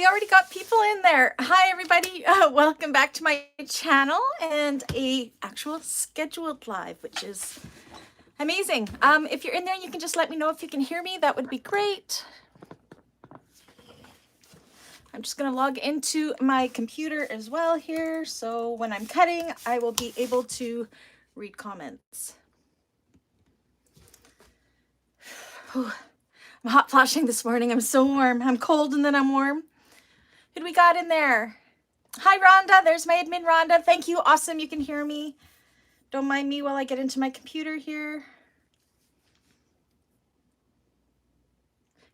we already got people in there. Hi, everybody. Welcome back to my channel and a actual scheduled live, which is amazing. If you're in there, you can just let me know if you can hear me. That would be great. I'm just going to log into my computer as well here. So when I'm cutting, I will be able to read comments. I'm hot flashing this morning. I'm so warm. I'm cold and then I'm warm. Who do we got in there? Hi, Rhonda. There's my admin, Rhonda. Thank you. Awesome. You can hear me. Don't mind me while I get into my computer here.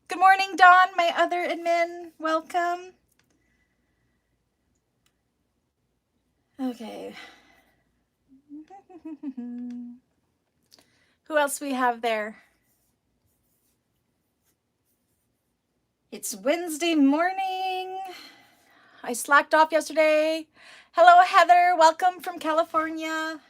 Good morning, Dawn, my other admin. Welcome. Okay. Who else we have there? It's Wednesday morning. I slacked off yesterday. Hello, Heather. Welcome from California.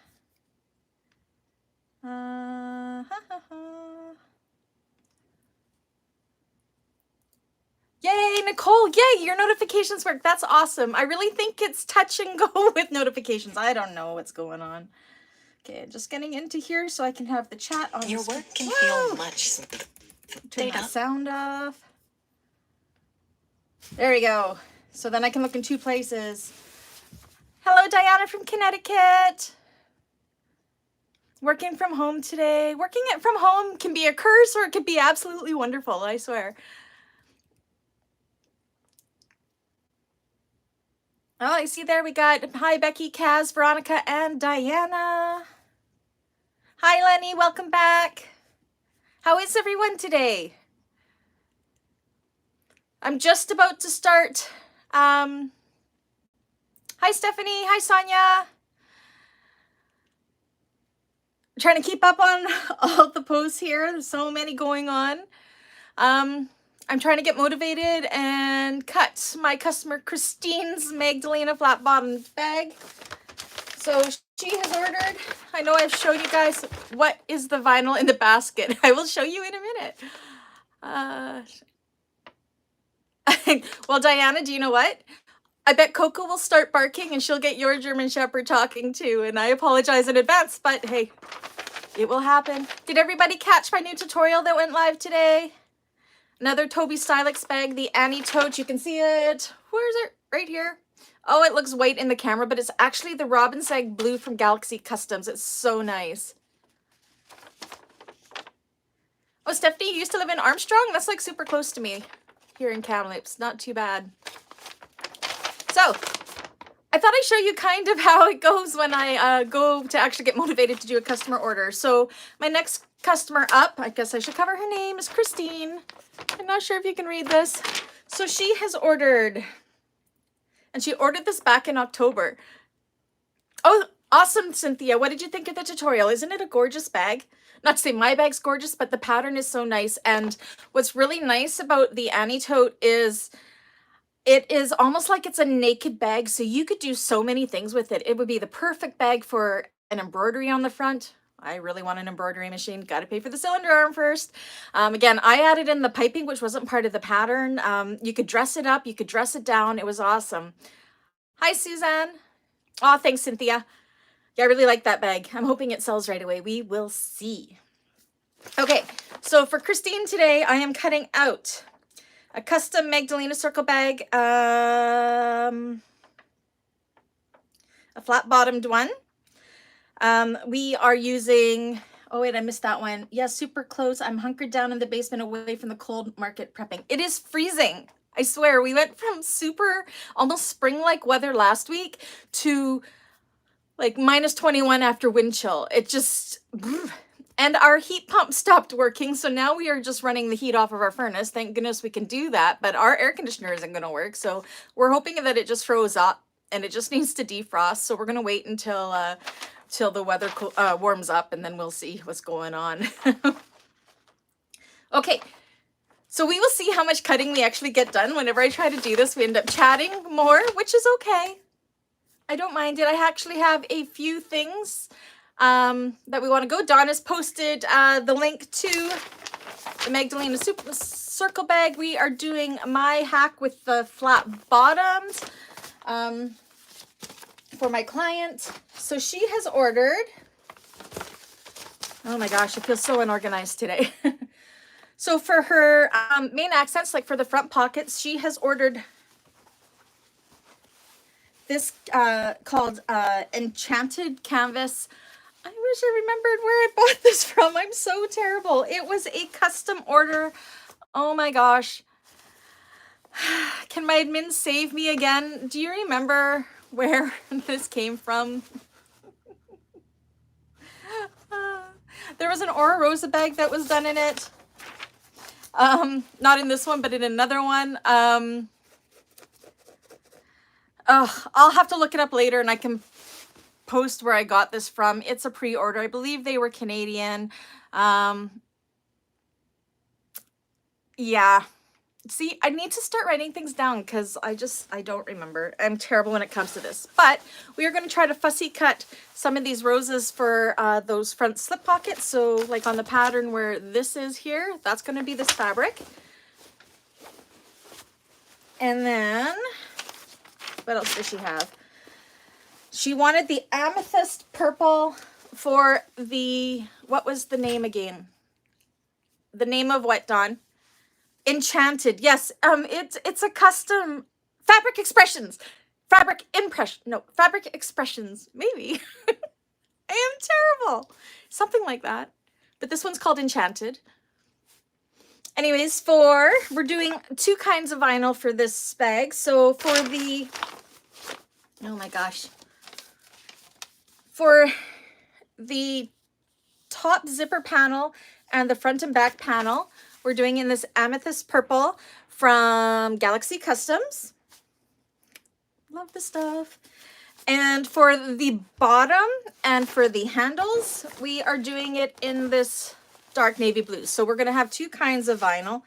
Yay, Nicole. Yay, your notifications work. That's awesome. I really think it's touch and go with notifications. I don't know what's going on. Okay, just getting into here so I can have the chat on. Your work can feel much. Turn the sound off. There we go. So then I can look in two places. Hello, Diana from Connecticut. Working from home today. Working from home can be a curse or it could be absolutely wonderful, I swear. Oh, I see there we got, hi, Becky, Kaz, Veronica, and Diana. Hi, Lenny. Welcome back. How is everyone today? I'm just about to start. Hi, Stephanie. Hi, Sonia. I'm trying to keep up on all the posts here. There's so many going on. I'm trying to get motivated and cut my customer Christine's Magdalena flat bottomed bag. So she has ordered. I know I've shown you guys what is the vinyl in the basket. I will show you in a minute. Well, Diana, do you know what? I bet Coco will start barking and she'll get your German Shepherd talking too. And I apologize in advance, but hey, it will happen. Did everybody catch my new tutorial that went live today? Another Toby Stylex bag, the Annie tote. You can see it. Where is it? Right here. Oh, it looks white in the camera, but it's actually the Robin Sag blue from Galaxy Customs. It's so nice. Oh, Stephanie, you used to live in Armstrong? That's like super close to me here in Kamloops. Not too bad. So, I thought I'd show you kind of how it goes when I go to actually get motivated to do a customer order. So, my next customer up, I guess I should cover her name, is Christine. I'm not sure if you can read this. So, she has ordered, and she ordered this back in October. Oh, awesome, Cynthia. What did you think of the tutorial? Isn't it a gorgeous bag? Not to say my bag's gorgeous, but the pattern is so nice. And what's really nice about the Annie tote is it is almost like it's a naked bag. So you could do so many things with it. It would be the perfect bag for an embroidery on the front. I really want an embroidery machine. Got to pay for the cylinder arm first. Again, I added in the piping, which wasn't part of the pattern. You could dress it up. You could dress it down. It was awesome. Hi, Suzanne. Oh, thanks, Cynthia. Yeah, I really like that bag. I'm hoping it sells right away. We will see. Okay, so for Christine today, I am cutting out a custom Magdalena circle bag, a flat-bottomed one. We are using, oh wait, I missed that one. Yeah, super close. I'm hunkered down in the basement away from the cold market prepping. It is freezing. I swear, we went from super, almost spring-like weather last week to like minus 21 after wind chill. It just, and our heat pump stopped working. So now we are just running the heat off of our furnace. Thank goodness we can do that, but our air conditioner isn't going to work. So we're hoping that it just froze up and it just needs to defrost. So we're going to wait until till the weather warms up and then we'll see what's going on. Okay. So we will see how much cutting we actually get done. Whenever I try to do this, we end up chatting more, which is okay. I don't mind it. I actually have a few things that we want to go. Dawn has posted the link to the Magdalena Super Circle bag. We are doing my hack with the flat bottoms for my client. So she has ordered, oh my gosh, I feel so unorganized today. So for her main accents, like for the front pockets, she has ordered this called Enchanted Canvas. I wish I remembered where I bought this from. I'm so terrible. It was a custom order. Oh my gosh. Can my admin save me again? Do you remember where this came from? There was an Aura Rosa bag that was done in it. Not in this one, but in another one. I'll have to look it up later and I can post where I got this from. It's a pre-order. I believe they were Canadian. Yeah. See, I need to start writing things down because I don't remember. I'm terrible when it comes to this. But we are going to try to fussy cut some of these roses for those front slip pockets. So like on the pattern where this is here, that's going to be this fabric. And then, what else does she have? She wanted the amethyst purple for the, what was the name again? The name of what, Dawn? Enchanted. Yes. It's a custom fabric expressions. Fabric expressions. Maybe. I am terrible. Something like that. But this one's called Enchanted. Anyways, we're doing two kinds of vinyl for this bag. So for the, oh my gosh. For the top zipper panel and the front and back panel, we're doing in this amethyst purple from Galaxy Customs. Love the stuff. And for the bottom and for the handles, we are doing it in this dark navy blue. So we're going to have two kinds of vinyl.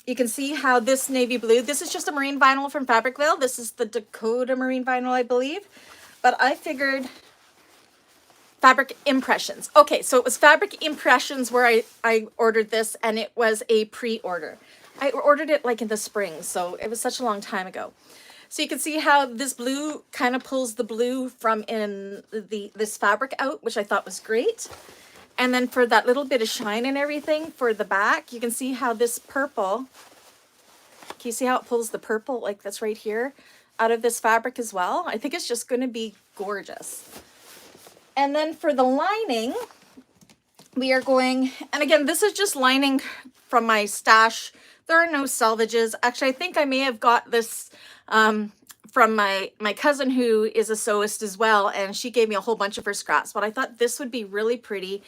You can see how this navy blue, this is just a marine vinyl from Fabric Veil. This is the Dakota marine vinyl, I believe. But I figured Fabric Impressions. Okay, so it was Fabric Impressions where I ordered this, and it was a pre-order. I ordered it like in the spring, so it was such a long time ago. So you can see how this blue kind of pulls the blue from in this fabric out, which I thought was great. And then for that little bit of shine and everything for the back, you can see how this purple, can you see how it pulls the purple, like that's right here, out of this fabric as well? I think it's just going to be gorgeous. And then for the lining, we are going, and again, this is just lining from my stash. There are no selvages. Actually, I think I may have got this from my cousin who is a sewist as well, and she gave me a whole bunch of her scraps, but I thought this would be really pretty.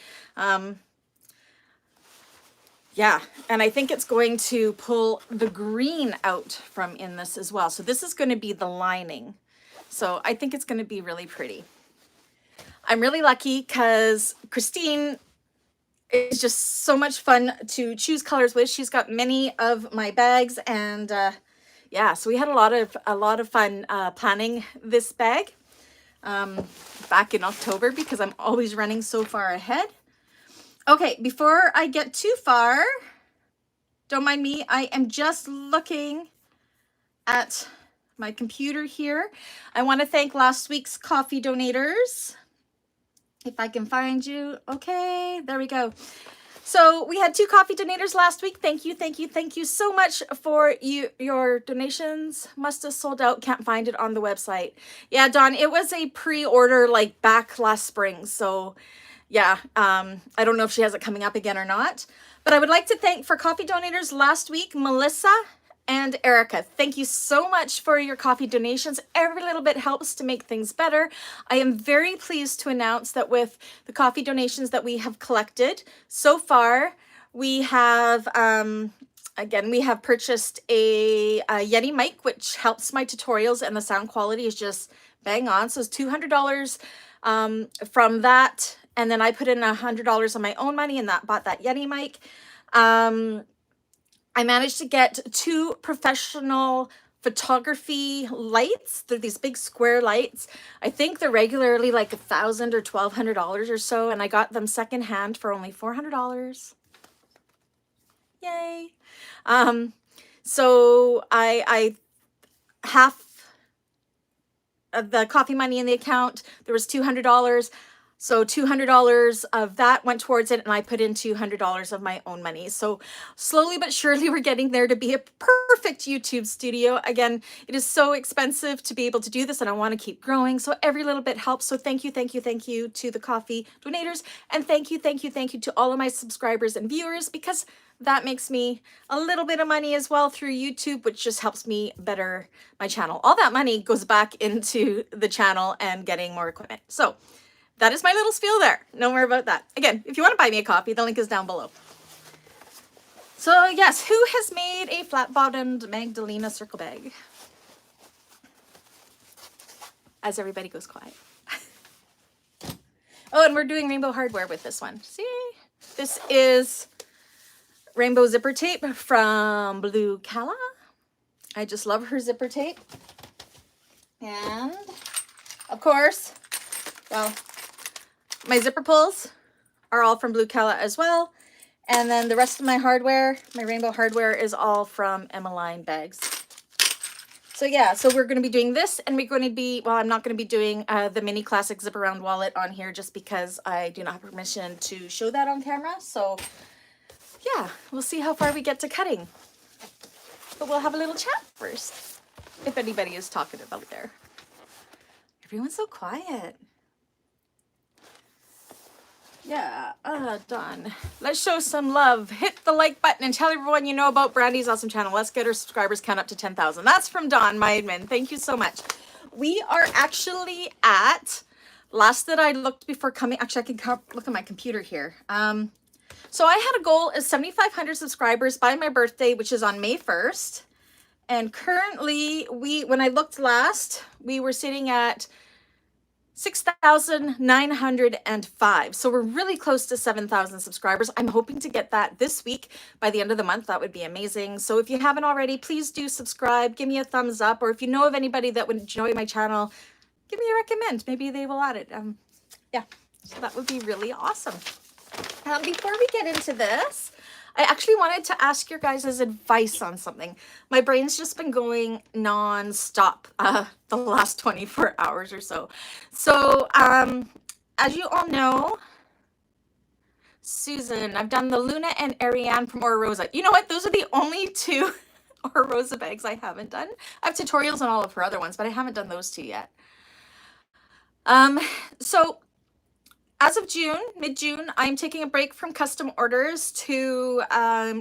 Yeah, and I think it's going to pull the green out from in this as well. So this is going to be the lining. So I think it's going to be really pretty. I'm really lucky because Christine is just so much fun to choose colors with. She's got many of my bags, and yeah, so we had a lot of fun planning this bag back in October because I'm always running so far ahead. Okay, before I get too far, don't mind me, I am just looking at my computer here. I want to thank last week's coffee donators. If I can find you. Okay, there we go. So we had 2 coffee donators last week. Thank you, thank you, thank you so much for your donations. Must have sold out. Can't find it on the website. Yeah, Dawn, it was a pre-order like back last spring. So yeah, I don't know if she has it coming up again or not. But I would like to thank for coffee donators last week, Melissa and Erica. Thank you so much for your coffee donations. Every little bit helps to make things better. I am very pleased to announce that with the coffee donations that we have collected so far, we have, again, we have purchased a Yeti mic, which helps my tutorials, and the sound quality is just bang on. So it's $200 from that. And then I put in $100 on my own money and bought that Yeti mic. I managed to get 2 professional photography lights. They're these big square lights. I think they're regularly like $1,000 or $1,200 or so, and I got them secondhand for only $400. Yay. So I half of the coffee money in the account, there was $200. So $200 of that went towards it, and I put in $200 of my own money. So slowly but surely we're getting there to be a perfect YouTube studio. Again, it is so expensive to be able to do this, and I want to keep growing. So every little bit helps. So thank you, thank you, thank you to the coffee donators, and thank you, thank you, thank you to all of my subscribers and viewers, because that makes me a little bit of money as well through YouTube, which just helps me better my channel. All that money goes back into the channel and getting more equipment. So that is my little spiel there. No more about that. Again, if you want to buy me a coffee, the link is down below. So yes, who has made a flat-bottomed Magdalena circle bag? As everybody goes quiet. Oh, and we're doing rainbow hardware with this one. See? This is rainbow zipper tape from Blue Cala. I just love her zipper tape. And of course, well, my zipper pulls are all from Blue Cala as well. And then the rest of my hardware, my rainbow hardware, is all from Emmeline bags. So yeah, so we're going to be doing this, and we're going to be, well, I'm not going to be doing the mini classic zip around wallet on here just because I do not have permission to show that on camera. So yeah, we'll see how far we get to cutting. But we'll have a little chat first, if anybody is talkative out there. Everyone's so quiet. Yeah, done. Let's show some love. Hit the like button and tell everyone you know about Brandy's awesome channel. Let's get our subscribers count up to 10,000. That's from Dawn, my admin. Thank you so much. We are actually at, last that I looked before coming, actually I can look at my computer here. So I had a goal of 7,500 subscribers by my birthday, which is on May 1st. And currently, when I looked last, we were sitting at 6,905. So we're really close to 7,000 subscribers. I'm hoping to get that this week by the end of the month. That would be amazing. So if you haven't already, please do subscribe. Give me a thumbs up. Or if you know of anybody that would enjoy my channel, give me a recommend. Maybe they will add it. Yeah, so that would be really awesome. Before we get into this, I actually wanted to ask your guys' advice on something. My brain's just been going non-stop the last 24 hours or so. So, as you all know, Susan, I've done the Luna and Ariane from Aura Rosa. You know what? Those are the only two Aura Rosa bags I haven't done. I have tutorials on all of her other ones, but I haven't done those two yet. So as of June, mid-June, I'm taking a break from custom orders to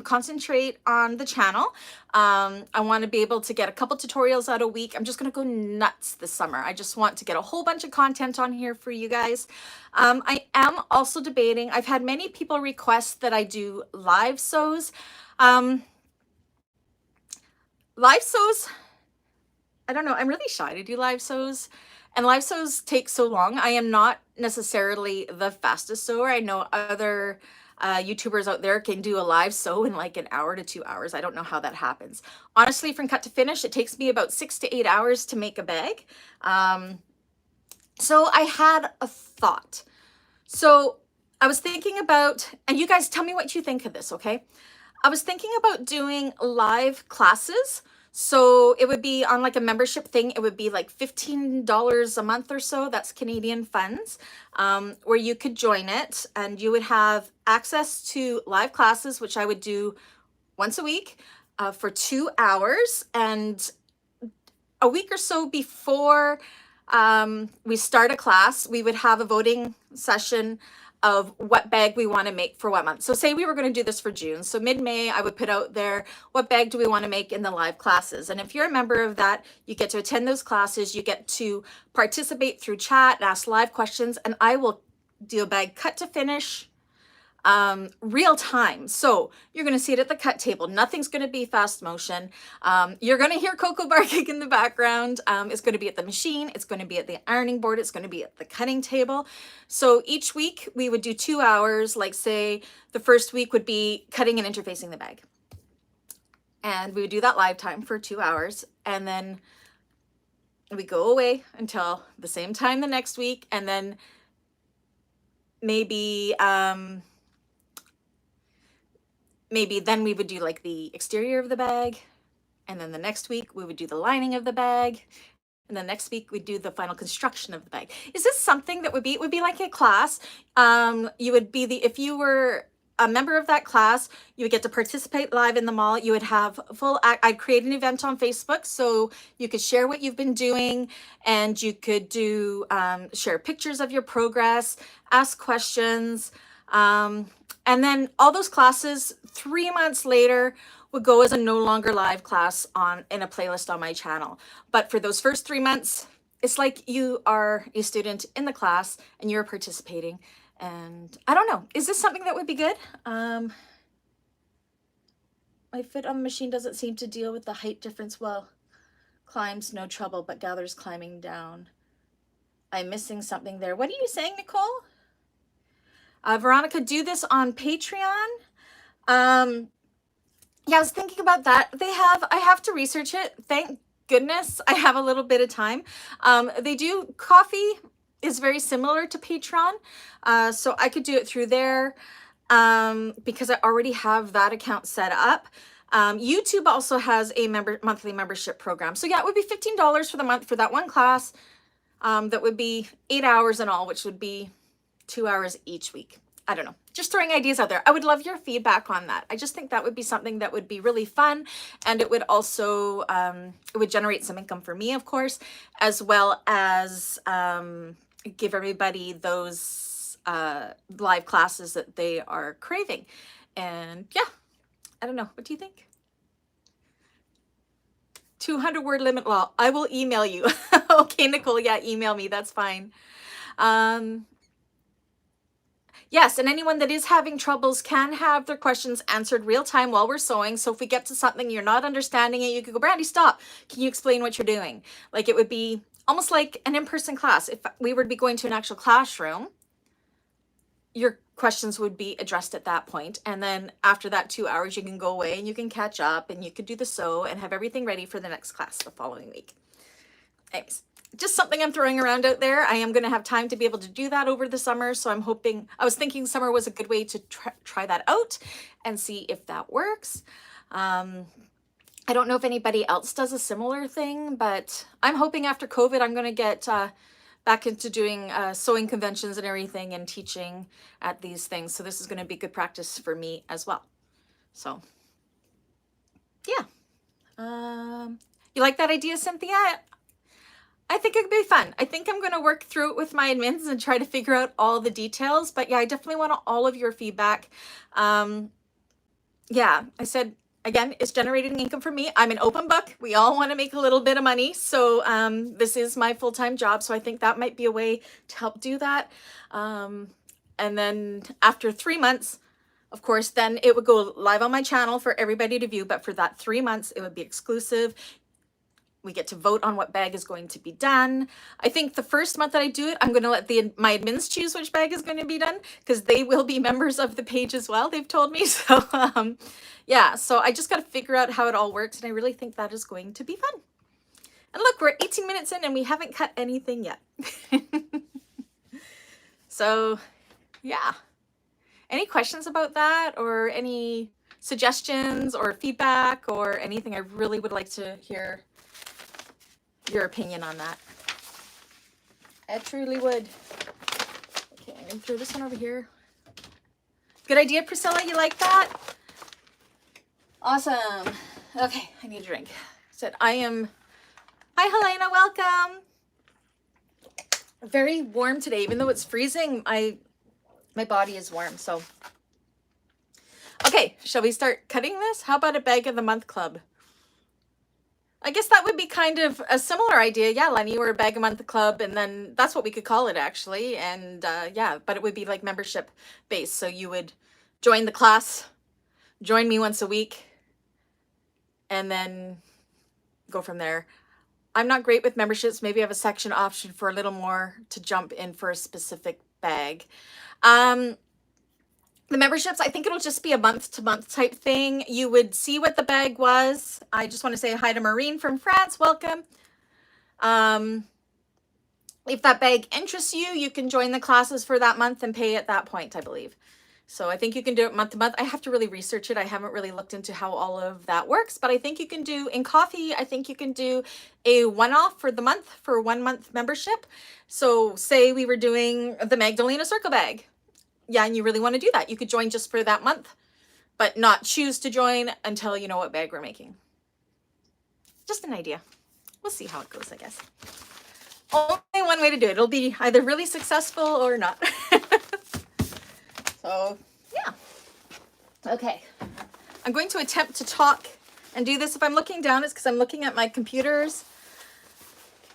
concentrate on the channel. I want to be able to get a couple tutorials out a week. I'm just going to go nuts this summer. I just want to get a whole bunch of content on here for you guys. I am also debating, I've had many people request that I do live sews. Live sews, I don't know, I'm really shy to do live sews. And live sews take so long. I am not necessarily the fastest sewer. I know other YouTubers out there can do a live sew in like an hour to 2 hours. I don't know how that happens. Honestly, from cut to finish, it takes me about 6 to 8 hours to make a bag. So I had a thought. So I was thinking about, and you guys tell me what you think of this, okay? I was thinking about doing live classes. So it would be on like a membership thing. It would be like $15 a month or so. That's Canadian funds, where you could join it and you would have access to live classes, which I would do once a week for 2 hours. And a week or so before we start a class, we would have a voting session of what bag we want to make for what month. So say we were going to do this for June. So mid-May, I would put out there, what bag do we want to make in the live classes? And if you're a member of that, you get to attend those classes. You get to participate through chat, ask live questions, and I will do a bag cut to finish, real time. So you're going to see it at the cut table. Nothing's going to be fast motion. You're going to hear Coco barking in the background. It's going to be at the machine. It's going to be at the ironing board. It's going to be at the cutting table. So each week we would do 2 hours. Like say the first week would be cutting and interfacing the bag. And we would do that live time for 2 hours. And then we go away until the same time the next week. And then maybe, maybe then we would do like the exterior of the bag. And then the next week we would do the lining of the bag. And then next week we'd do the final construction of the bag. Is this something that it would be like a class? You would be if you were a member of that class, you would get to participate live in the mall. You would have I'd create an event on Facebook so you could share what you've been doing, and you could do, share pictures of your progress, ask questions. And then all those classes 3 months later would go as a no longer live class in a playlist on my channel. But for those first 3 months, it's like you are a student in the class and you're participating. And I don't know, is this something that would be good? My foot on the machine doesn't seem to deal with the height difference well. Climbs no trouble, but gathers climbing down. I'm missing something there. What are you saying, Nicole? Veronica, do this on Patreon. Yeah, I was thinking about that. I have to research it. Thank goodness I have a little bit of time. They do, Coffee is very similar to Patreon. So I could do it through there because I already have that account set up. YouTube also has a monthly membership program. So yeah, it would be $15 for the month for that one class. That would be 8 hours in all, which would be 2 hours each week. I don't know, just throwing ideas out there. I would love your feedback on that. I just think that would be something that would be really fun. And it would also, it would generate some income for me, of course, as well as give everybody those live classes that they are craving. And yeah, I don't know. What do you think? 200 word limit law. I will email you. Okay, Nicole. Yeah, email me. That's fine. Yes, and anyone that is having troubles can have their questions answered real time while we're sewing. So if we get to something you're not understanding it, you could go, Brandy, stop. Can you explain what you're doing? Like it would be almost like an in-person class. If we were to be going to an actual classroom, your questions would be addressed at that point. And then after that 2 hours, you can go away and you can catch up and you could do the sew and have everything ready for the next class the following week. Anyways, just something I'm throwing around out there. I am going to have time to be able to do that over the summer. So I was thinking summer was a good way to try that out and see if that works. I don't know if anybody else does a similar thing, but I'm hoping after COVID, I'm going to get back into doing sewing conventions and everything and teaching at these things. So this is going to be good practice for me as well. So yeah. You like that idea, Cynthia? I think it could be fun. I think I'm going to work through it with my admins and try to figure out all the details. But yeah, I definitely want all of your feedback. Yeah, I said, again, it's generating income for me. I'm an open book. We all want to make a little bit of money. So this is my full-time job. So I think that might be a way to help do that. And then after 3 months, of course, then it would go live on my channel for everybody to view. But for that 3 months, it would be exclusive. We get to vote on what bag is going to be done. I think the first month that I do it, I'm going to let my admins choose which bag is going to be done because they will be members of the page as well, they've told me. So yeah, so I just got to figure out how it all works, and I really think that is going to be fun. And look, we're 18 minutes in and we haven't cut anything yet. So yeah, any questions about that or any suggestions or feedback or anything? I really would like to hear your opinion on that. I truly would. Okay, I'm gonna throw this one over here. Good idea, Priscilla. You like that? Awesome. Okay, I need a drink. Hi, Helena. Welcome. Very warm today, even though it's freezing. My body is warm. So, okay, shall we start cutting this? How about a bag of the month club? I guess that would be kind of a similar idea. Yeah, Lenny, we're a bag a month club, and then that's what we could call it actually. And yeah, but it would be like membership based. So you would join the class, join me once a week, and then go from there. I'm not great with memberships. Maybe I have a section option for a little more to jump in for a specific bag. The memberships, I think it'll just be a month-to-month type thing. You would see what the bag was. I just want to say hi to Maureen from France. Welcome. If that bag interests you, you can join the classes for that month and pay at that point, I believe. So I think you can do it month to month. I have to really research it. I haven't really looked into how all of that works, but I think you can do in coffee. I think you can do a one-off for the month for a 1 month membership. So say we were doing the Magdalena circle bag. Yeah, and you really want to do that. You could join just for that month, but not choose to join until you know what bag we're making. Just an idea. We'll see how it goes, I guess. Only one way to do it. It'll be either really successful or not. So, yeah. Okay. I'm going to attempt to talk and do this. If I'm looking down, it's because I'm looking at my computers.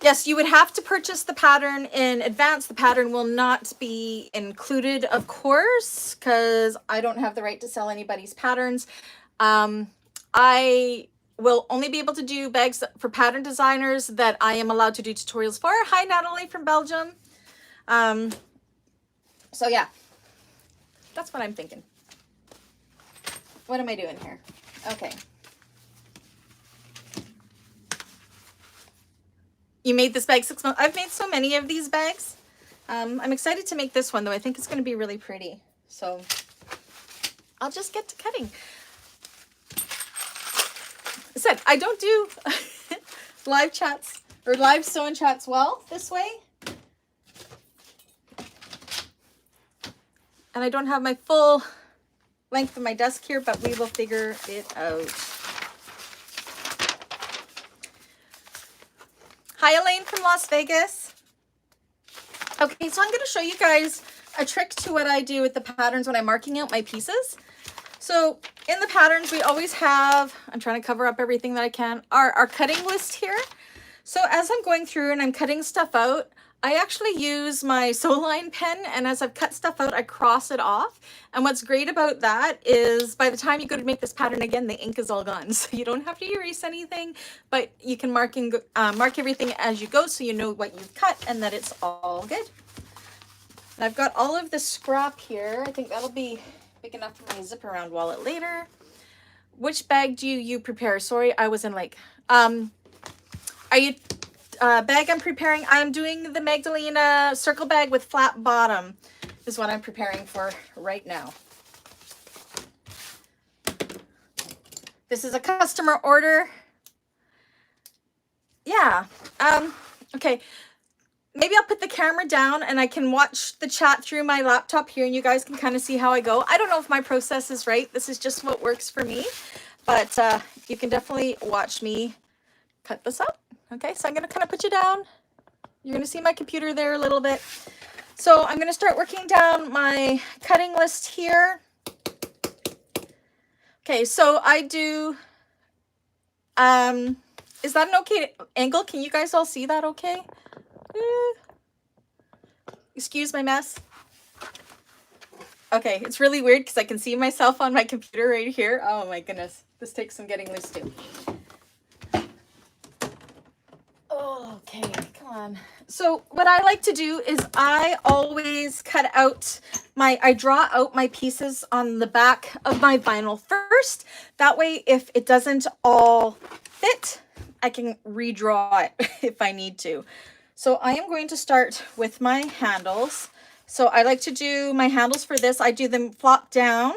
Yes, you would have to purchase the pattern in advance. The pattern will not be included, of course, because I don't have the right to sell anybody's patterns. I will only be able to do bags for pattern designers that I am allowed to do tutorials for. Hi, Natalie from Belgium. So yeah, that's what I'm thinking. What am I doing here? Okay. You made this bag 6 months. I've made so many of these bags. I'm excited to make this one though. I think it's going to be really pretty. So I'll just get to cutting. I said, I don't do live chats or live sew and chats well this way. And I don't have my full length of my desk here, but we will figure it out. Hi, Elaine from Las Vegas. Okay, so I'm going to show you guys a trick to what I do with the patterns when I'm marking out my pieces. So in the patterns, we always have, I'm trying to cover up everything that I can, our cutting list here. So as I'm going through and I'm cutting stuff out, I actually use my sew line pen, and as I've cut stuff out, I cross it off. And what's great about that is by the time you go to make this pattern again, the ink is all gone. So you don't have to erase anything, but you can mark everything as you go so you know what you've cut and that it's all good. And I've got all of the scrap here. I think that'll be big enough for my zip around wallet later. Which bag do you prepare? Sorry, I was in like, bag I'm preparing, I'm doing the Magdalena circle bag with flat bottom is what I'm preparing for right now. This is a customer order. Yeah. Okay. Maybe I'll put the camera down and I can watch the chat through my laptop here and you guys can kind of see how I go. I don't know if my process is right. This is just what works for me, but you can definitely watch me cut this up. Okay, so I'm going to kind of put you down. You're going to see my computer there a little bit. So I'm going to start working down my cutting list here. Okay, so I do, is that an okay angle? Can you guys all see that okay? Excuse my mess. Okay, it's really weird because I can see myself on my computer right here. Oh my goodness, this takes some getting used to. Okay, come on. So what I like to do is I always I draw out my pieces on the back of my vinyl first. That way, if it doesn't all fit, I can redraw it if I need to. So I am going to start with my handles. So I like to do my handles for this. I do them flop down.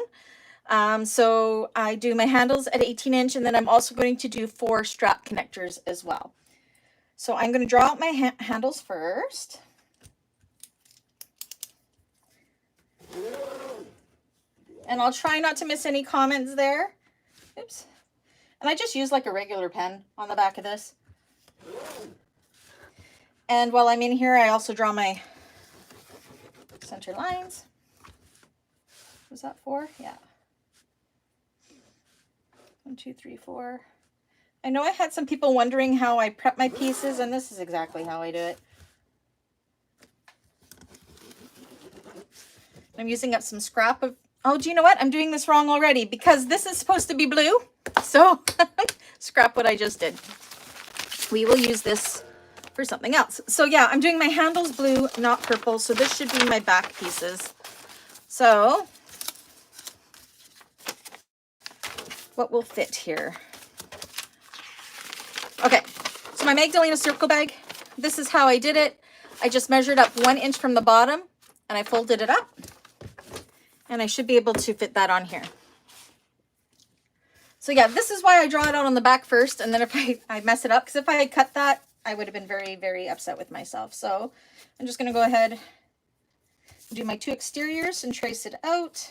So I do my handles at 18 inch, and then I'm also going to do 4 strap connectors as well. So I'm going to draw out my handles first. And I'll try not to miss any comments there. Oops. And I just use like a regular pen on the back of this. And while I'm in here, I also draw my center lines. Was that 4? Yeah. 1, 2, 3, 4. I know I had some people wondering how I prep my pieces, and this is exactly how I do it. I'm using up some scrap of, oh, do you know what? I'm doing this wrong already because this is supposed to be blue. So scrap what I just did. We will use this for something else. So yeah, I'm doing my handles blue, not purple. So this should be my back pieces. So what will fit here? Okay, so my Magdalena circle bag, this is how I did it. I just measured up 1 inch from the bottom and I folded it up. And I should be able to fit that on here. So yeah, this is why I draw it out on the back first, and then if I mess it up, because if I had cut that, I would have been very, very upset with myself. So I'm just going to go ahead and do my 2 exteriors and trace it out.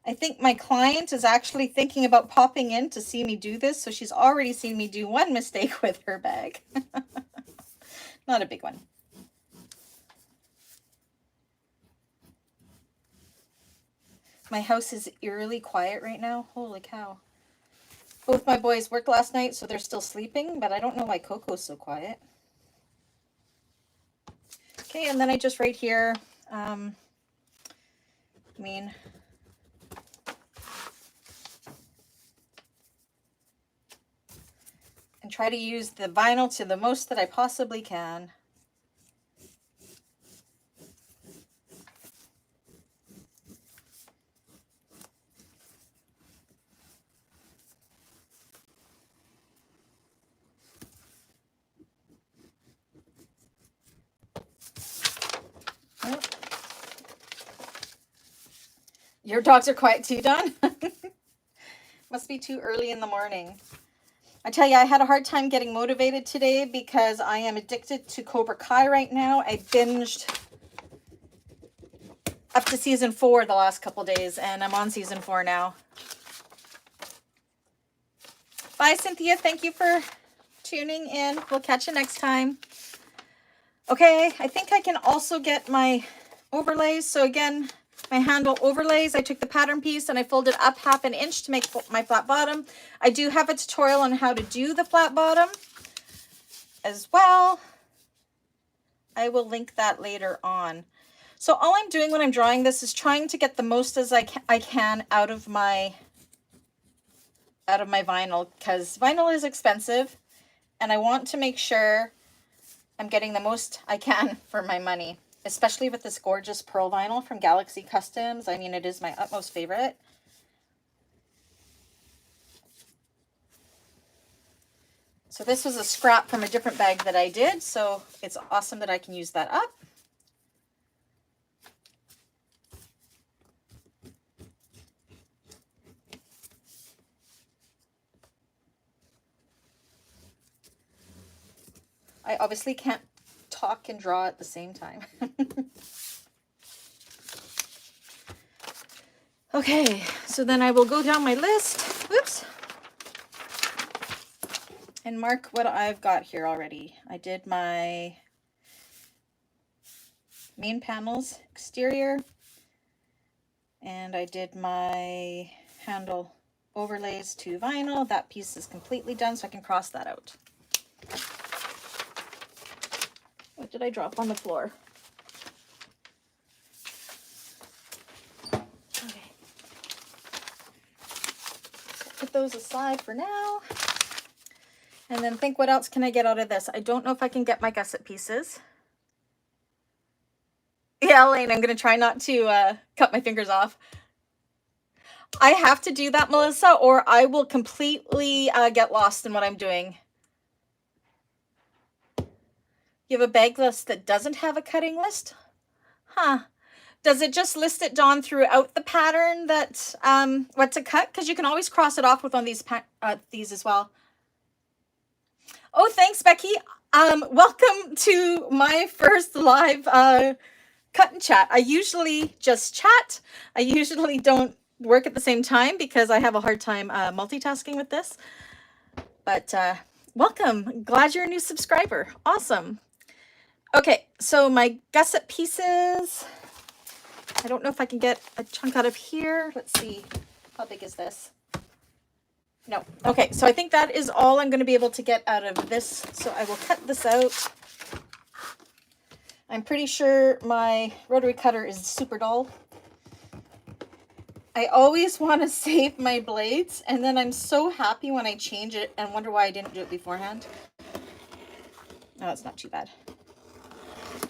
I think my client is actually thinking about popping in to see me do this, so she's already seen me do one mistake with her bag. Not a big one. My house is eerily quiet right now. Holy cow. Both my boys worked last night, so they're still sleeping, but I don't know why Coco's so quiet. Okay, and then I just right here, and try to use the vinyl to the most that I possibly can. Oh. Your dogs are quiet too, Dawn? Must be too early in the morning. I tell you, I had a hard time getting motivated today because I am addicted to Cobra Kai right now. I binged up to season 4 the last couple days, and I'm on season 4 now. Bye, Cynthia. Thank you for tuning in. We'll catch you next time. Okay, I think I can also get my overlays. So again, my handle overlays, I took the pattern piece and I folded up 1/2 inch to make my flat bottom. I do have a tutorial on how to do the flat bottom as well. I will link that later on. So all I'm doing when I'm drawing this is trying to get the most as I can out of my vinyl, because vinyl is expensive and I want to make sure I'm getting the most I can for my money, especially with this gorgeous pearl vinyl from Galaxy Customs. I mean, it is my utmost favorite. So this was a scrap from a different bag that I did, so it's awesome that I can use that up. I obviously can't talk and draw at the same time. Okay, so then I will go down my list, whoops, and mark what I've got here already. I did my main panels exterior, and I did my handle overlays to vinyl. That piece is completely done, so I can cross that out. What did I drop on the floor? Okay. Put those aside for now. And then think, what else can I get out of this? I don't know if I can get my gusset pieces. Yeah, Elaine, I'm going to try not to cut my fingers off. I have to do that, Melissa, or I will completely get lost in what I'm doing. You have a bag list that doesn't have a cutting list? Huh. Does it just list it, Dawn, throughout the pattern that what to cut? Because you can always cross it off with on these as well. Oh, thanks, Becky. Welcome to my first live cut and chat. I usually just chat. I usually don't work at the same time because I have a hard time multitasking with this. But welcome. Glad you're a new subscriber. Awesome. Okay, so my gusset pieces, I don't know if I can get a chunk out of here. Let's see, how big is this? No. Okay, so I think that is all I'm going to be able to get out of this. So I will cut this out. I'm pretty sure my rotary cutter is super dull. I always want to save my blades, and then I'm so happy when I change it and wonder why I didn't do it beforehand. No, it's not too bad.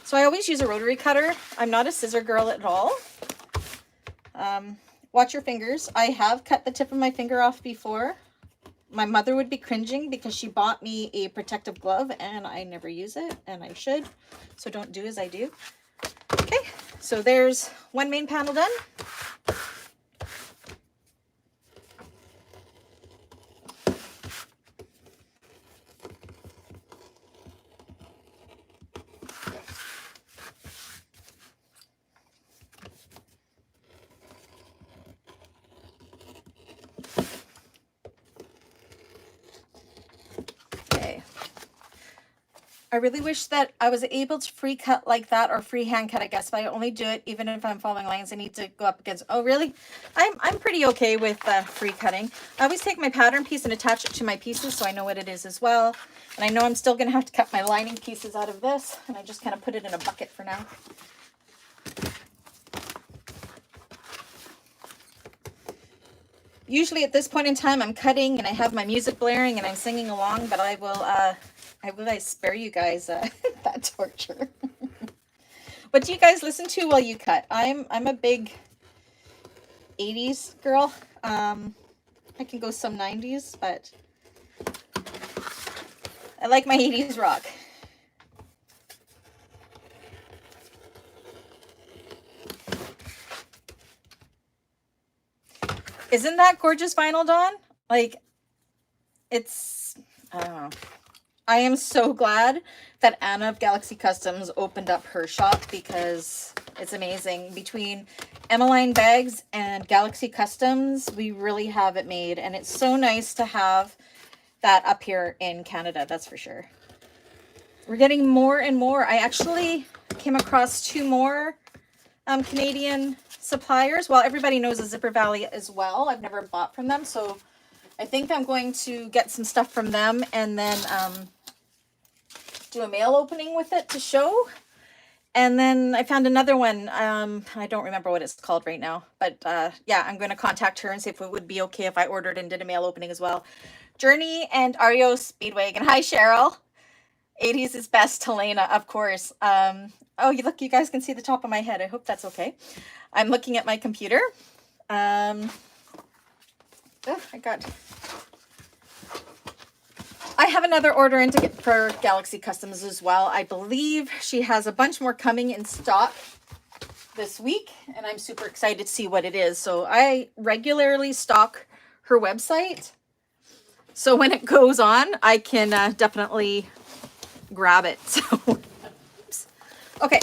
So I always use a rotary cutter. I'm not a scissor girl at all. Watch your fingers. I have cut the tip of my finger off before. My mother would be cringing because she bought me a protective glove and I never use it, and I should. So don't do as I do. Okay, So there's one main panel done. I really wish that I was able to free cut like that, or free hand cut, I guess, but I only do it even if I'm following lines. I need to go up against, oh really? I'm pretty okay with free cutting. I always take my pattern piece and attach it to my pieces so I know what it is as well. And I know I'm still going to have to cut my lining pieces out of this, and I just kind of put it in a bucket for now. Usually at this point in time, I'm cutting and I have my music blaring and I'm singing along, but I will spare you guys that torture. What do you guys listen to while you cut? I'm a big 80s girl. I can go some 90s, but I like my 80s rock. Isn't that gorgeous vinyl, Dawn? Like, it's, I don't know. I am so glad that Anna of Galaxy Customs opened up her shop, because it's amazing. Between Emmeline Bags and Galaxy Customs, we really have it made. And it's so nice to have that up here in Canada, that's for sure. We're getting more and more. I actually came across 2 more Canadian suppliers. Well, everybody knows the Zipper Valley as well. I've never bought from them, so I think I'm going to get some stuff from them and then do a mail opening with it to show. And then I found another one. I don't remember what it's called right now, but yeah, I'm going to contact her and see if it would be okay if I ordered and did a mail opening as well. Journey and Ario Speedwagon. Hi, Cheryl. 80s is best, Helena, of course. Oh, look, you guys can see the top of my head. I hope that's okay. I'm looking at my computer. Oh, I have another order in to get for Galaxy Customs as well. I believe she has a bunch more coming in stock this week, and I'm super excited to see what it is. So I regularly stock her website, so when it goes on, I can definitely grab it. So, oops. Okay,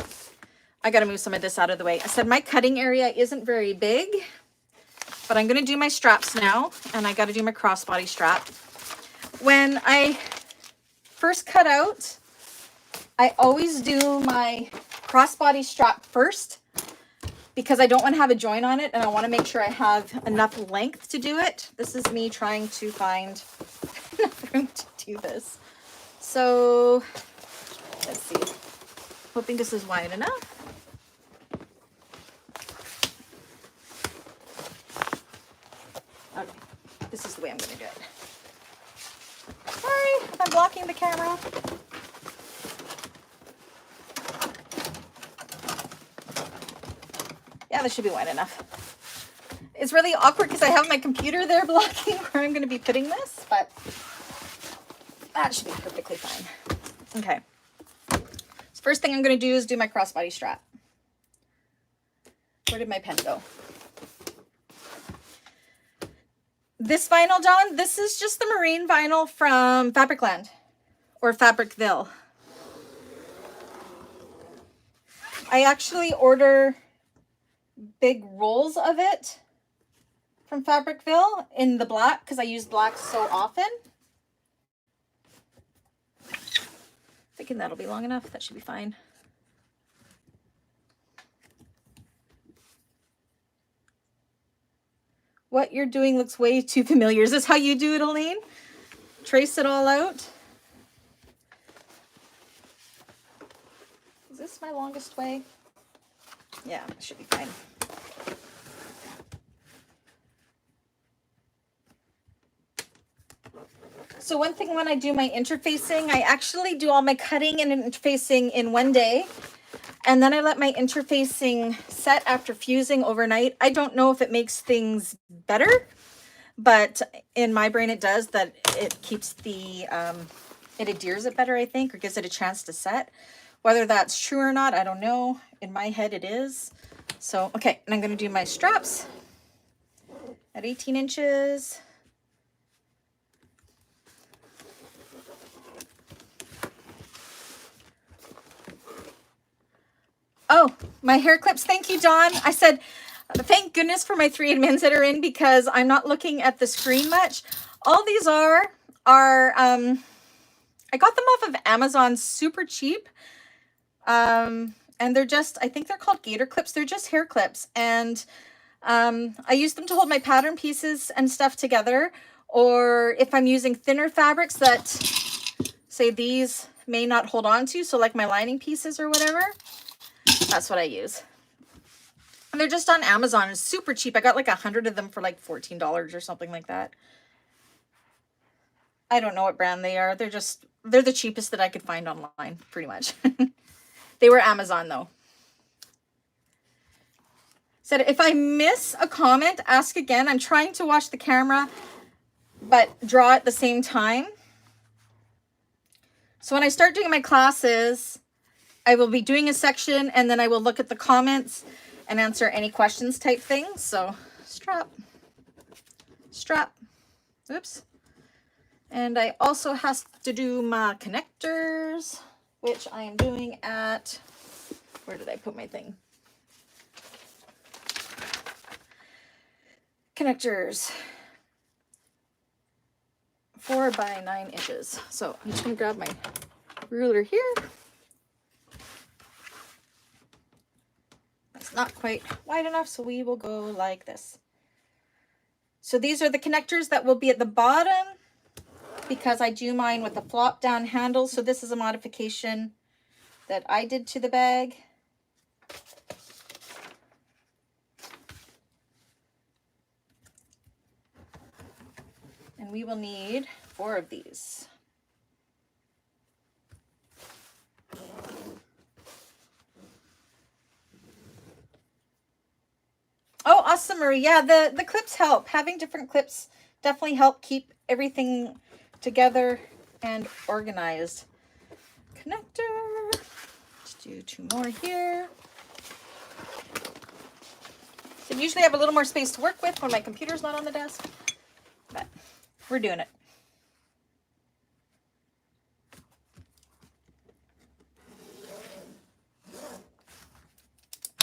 I got to move some of this out of the way. I said my cutting area isn't very big, but I'm going to do my straps now, and I got to do my crossbody strap. When I first cut out, I always do my crossbody strap first, because I don't want to have a joint on it, and I want to make sure I have enough length to do it. This is me trying to find enough room to do this. So let's see. Hoping this is wide enough. Okay, this is the way I'm going to do it. Sorry if I'm blocking the camera. Yeah, this should be wide enough. It's really awkward because I have my computer there blocking where I'm going to be putting this, but that should be perfectly fine. Okay. So first thing I'm going to do is do my crossbody strap. Where did my pen go? This vinyl, Dawn, this is just the marine vinyl from Fabricland or Fabricville. I actually order big rolls of it from Fabricville in the black because I use black so often. Thinking that'll be long enough. That should be fine. What you're doing looks way too familiar. Is this how you do it, Elaine? Trace it all out. Is this my longest way? Yeah, it should be fine. So one thing when I do my interfacing, I actually do all my cutting and interfacing in one day. And then I let my interfacing set after fusing overnight. I don't know if it makes things better, but in my brain it does, that it keeps the, it adheres it better, I think, or gives it a chance to set. Whether that's true or not, I don't know. In my head, it is. So, okay, and I'm going to do my straps at 18 inches. Oh, my hair clips. Thank you, Dawn. I said, thank goodness for my 3 admins that are in because I'm not looking at the screen much. All these are I got them off of Amazon super cheap. And they're just, I think they're called gator clips. They're just hair clips. And I use them to hold my pattern pieces and stuff together. Or if I'm using thinner fabrics that, say, these may not hold on to, so like my lining pieces or whatever, that's what I use. And they're just on Amazon. It's super cheap. I got like 100 of them for like $14 or something like that. I don't know what brand they are. They're the cheapest that I could find online, pretty much. They were Amazon though. Said, if I miss a comment, ask again. I'm trying to watch the camera, but draw at the same time. So when I start doing my classes, I will be doing a section and then I will look at the comments and answer any questions type thing. So strap, oops. And I also have to do my connectors, which I am doing at, where did I put my thing? Connectors, 4 by 9 inches. So I'm just gonna grab my ruler here. It's not quite wide enough, so we will go like this. So these are the connectors that will be at the bottom because I do mine with a flop down handle. So this is a modification that I did to the bag. And we will need 4 of these. Oh, awesome, Marie. Yeah, the clips help. Having different clips definitely help keep everything together and organized. Connector. Let's do 2 more here. So usually I have a little more space to work with when my computer's not on the desk, but we're doing it.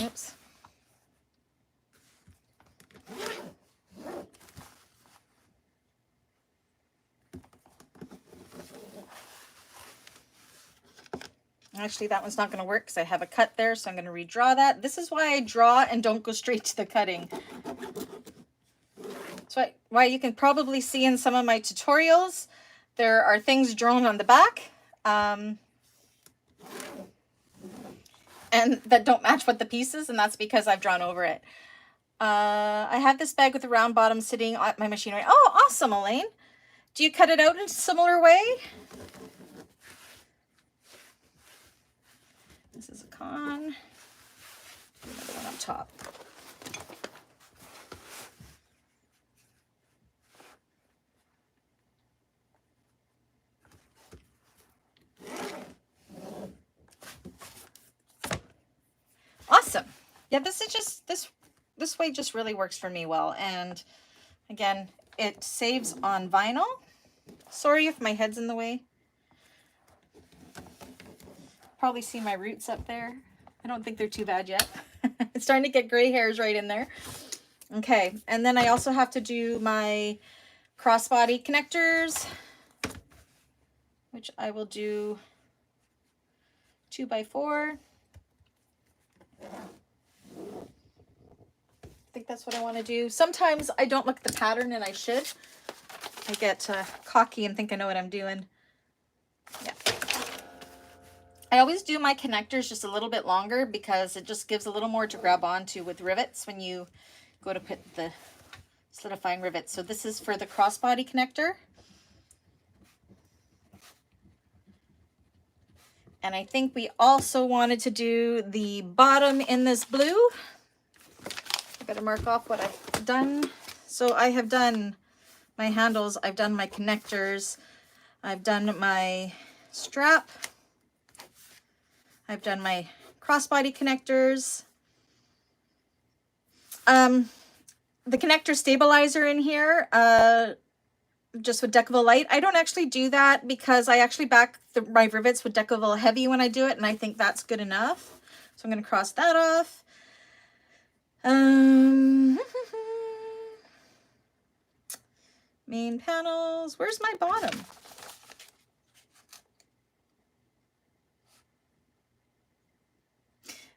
Oops. Actually, that one's not going to work because I have a cut there, so I'm going to redraw that. This is why I draw and don't go straight to the cutting. That's why you can probably see in some of my tutorials, there are things drawn on the back and that don't match with the pieces, and that's because I've drawn over it. I have this bag with a round bottom sitting at my machinery. Oh, awesome, Elaine. Do you cut it out in a similar way? This is a con. Another one up top. Awesome. Yeah, this is just this way just really works for me well. And again, it saves on vinyl. Sorry if my head's in the way. Probably see my roots up there. I don't think they're too bad yet. It's starting to get gray hairs right in there. Okay, and then I also have to do my crossbody connectors, which I will do 2 by 4. I think that's what I want to do. Sometimes I don't look at the pattern and I should. I get cocky and think I know what I'm doing. Yeah. I always do my connectors just a little bit longer because it just gives a little more to grab onto with rivets when you go to put the solidifying rivets. So this is for the crossbody connector. And I think we also wanted to do the bottom in this blue. I better mark off what I've done. So I have done my handles, I've done my connectors, I've done my strap, I've done my crossbody connectors. The connector stabilizer in here, just with Decaville Light. I don't actually do that because I actually back my rivets with Decaville Heavy when I do it, and I think that's good enough. So I'm going to cross that off. Main panels. Where's my bottom?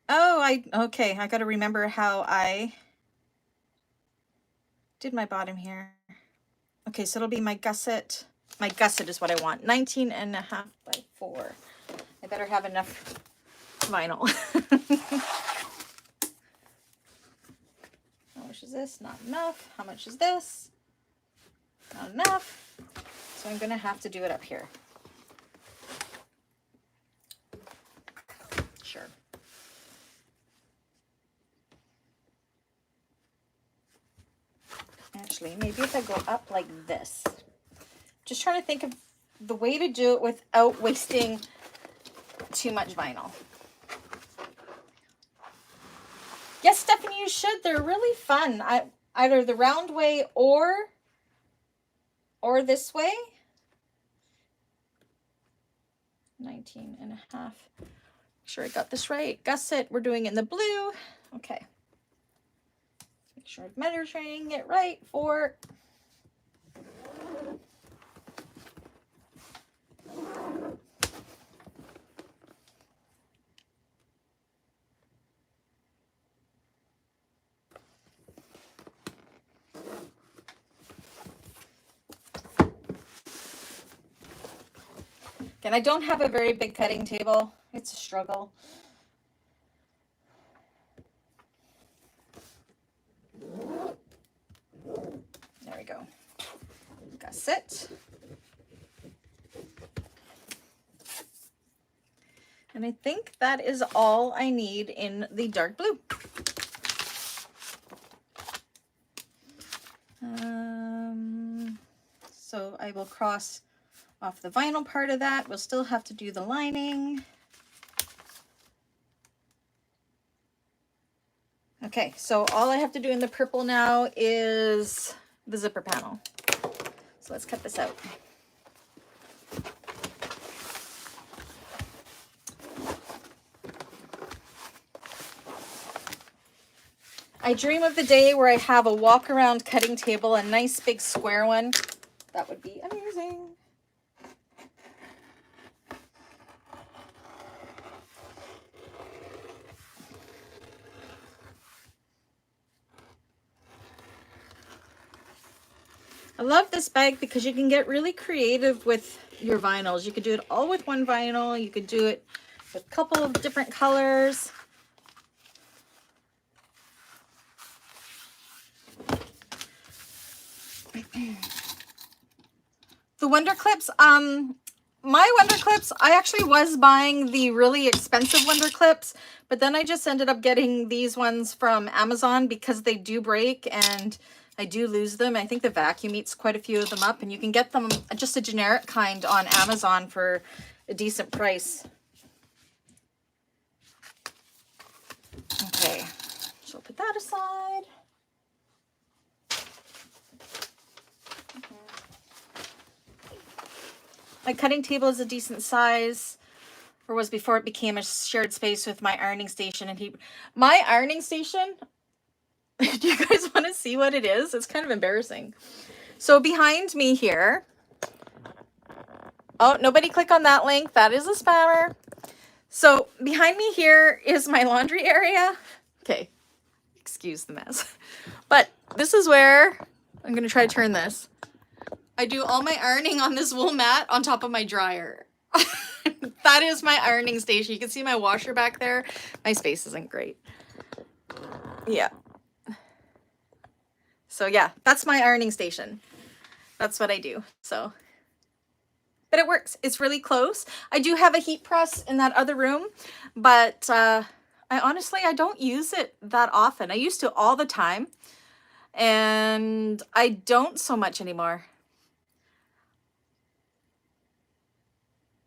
Oh, okay. I got to remember how I did my bottom here. Okay, so it'll be my gusset. My gusset is what I want. 19.5 by 4. I better have enough vinyl. How much is this? Not enough. How much is this? Not enough. So I'm going to have to do it up here. Sure. Actually, maybe if I go up like this. Just trying to think of the way to do it without wasting too much vinyl. Yes, Stephanie, you should. They're really fun. Either the round way or this way. 19.5. Make sure I got this right. Gusset, we're doing it in the blue. Okay. Make sure I'm measuring it right for... And I don't have a very big cutting table. It's a struggle. There we go. Gusset. And I think that is all I need in the dark blue. So I will cross off the vinyl part of that. We'll still have to do the lining. Okay, so all I have to do in the purple now is the zipper panel. So let's cut this out. I dream of the day where I have a walk around cutting table, a nice big square one. That would be amazing. I love this bag because you can get really creative with your vinyls. You could do it all with one vinyl. You could do it with a couple of different colors. The Wonder Clips, my Wonder Clips, I actually was buying the really expensive Wonder Clips, but then I just ended up getting these ones from Amazon because they do break and I do lose them. I think the vacuum eats quite a few of them up, and you can get them just a generic kind on Amazon for a decent price. Okay, so I'll put that aside. My cutting table is a decent size, or was before it became a shared space with my ironing station. And my ironing station, do you guys want to see what it is? It's kind of embarrassing. So behind me here, oh, nobody click on that link. That is a spammer. So behind me here is my laundry area. Okay, excuse the mess. But this is where, I'm going to try to turn this. I do all my ironing on this wool mat on top of my dryer. That is my ironing station. You can see my washer back there. My space isn't great. Yeah. So yeah, that's my ironing station. That's what I do. So, but it works. It's really close. I do have a heat press in that other room, but I don't use it that often. I used to all the time, and I don't so much anymore.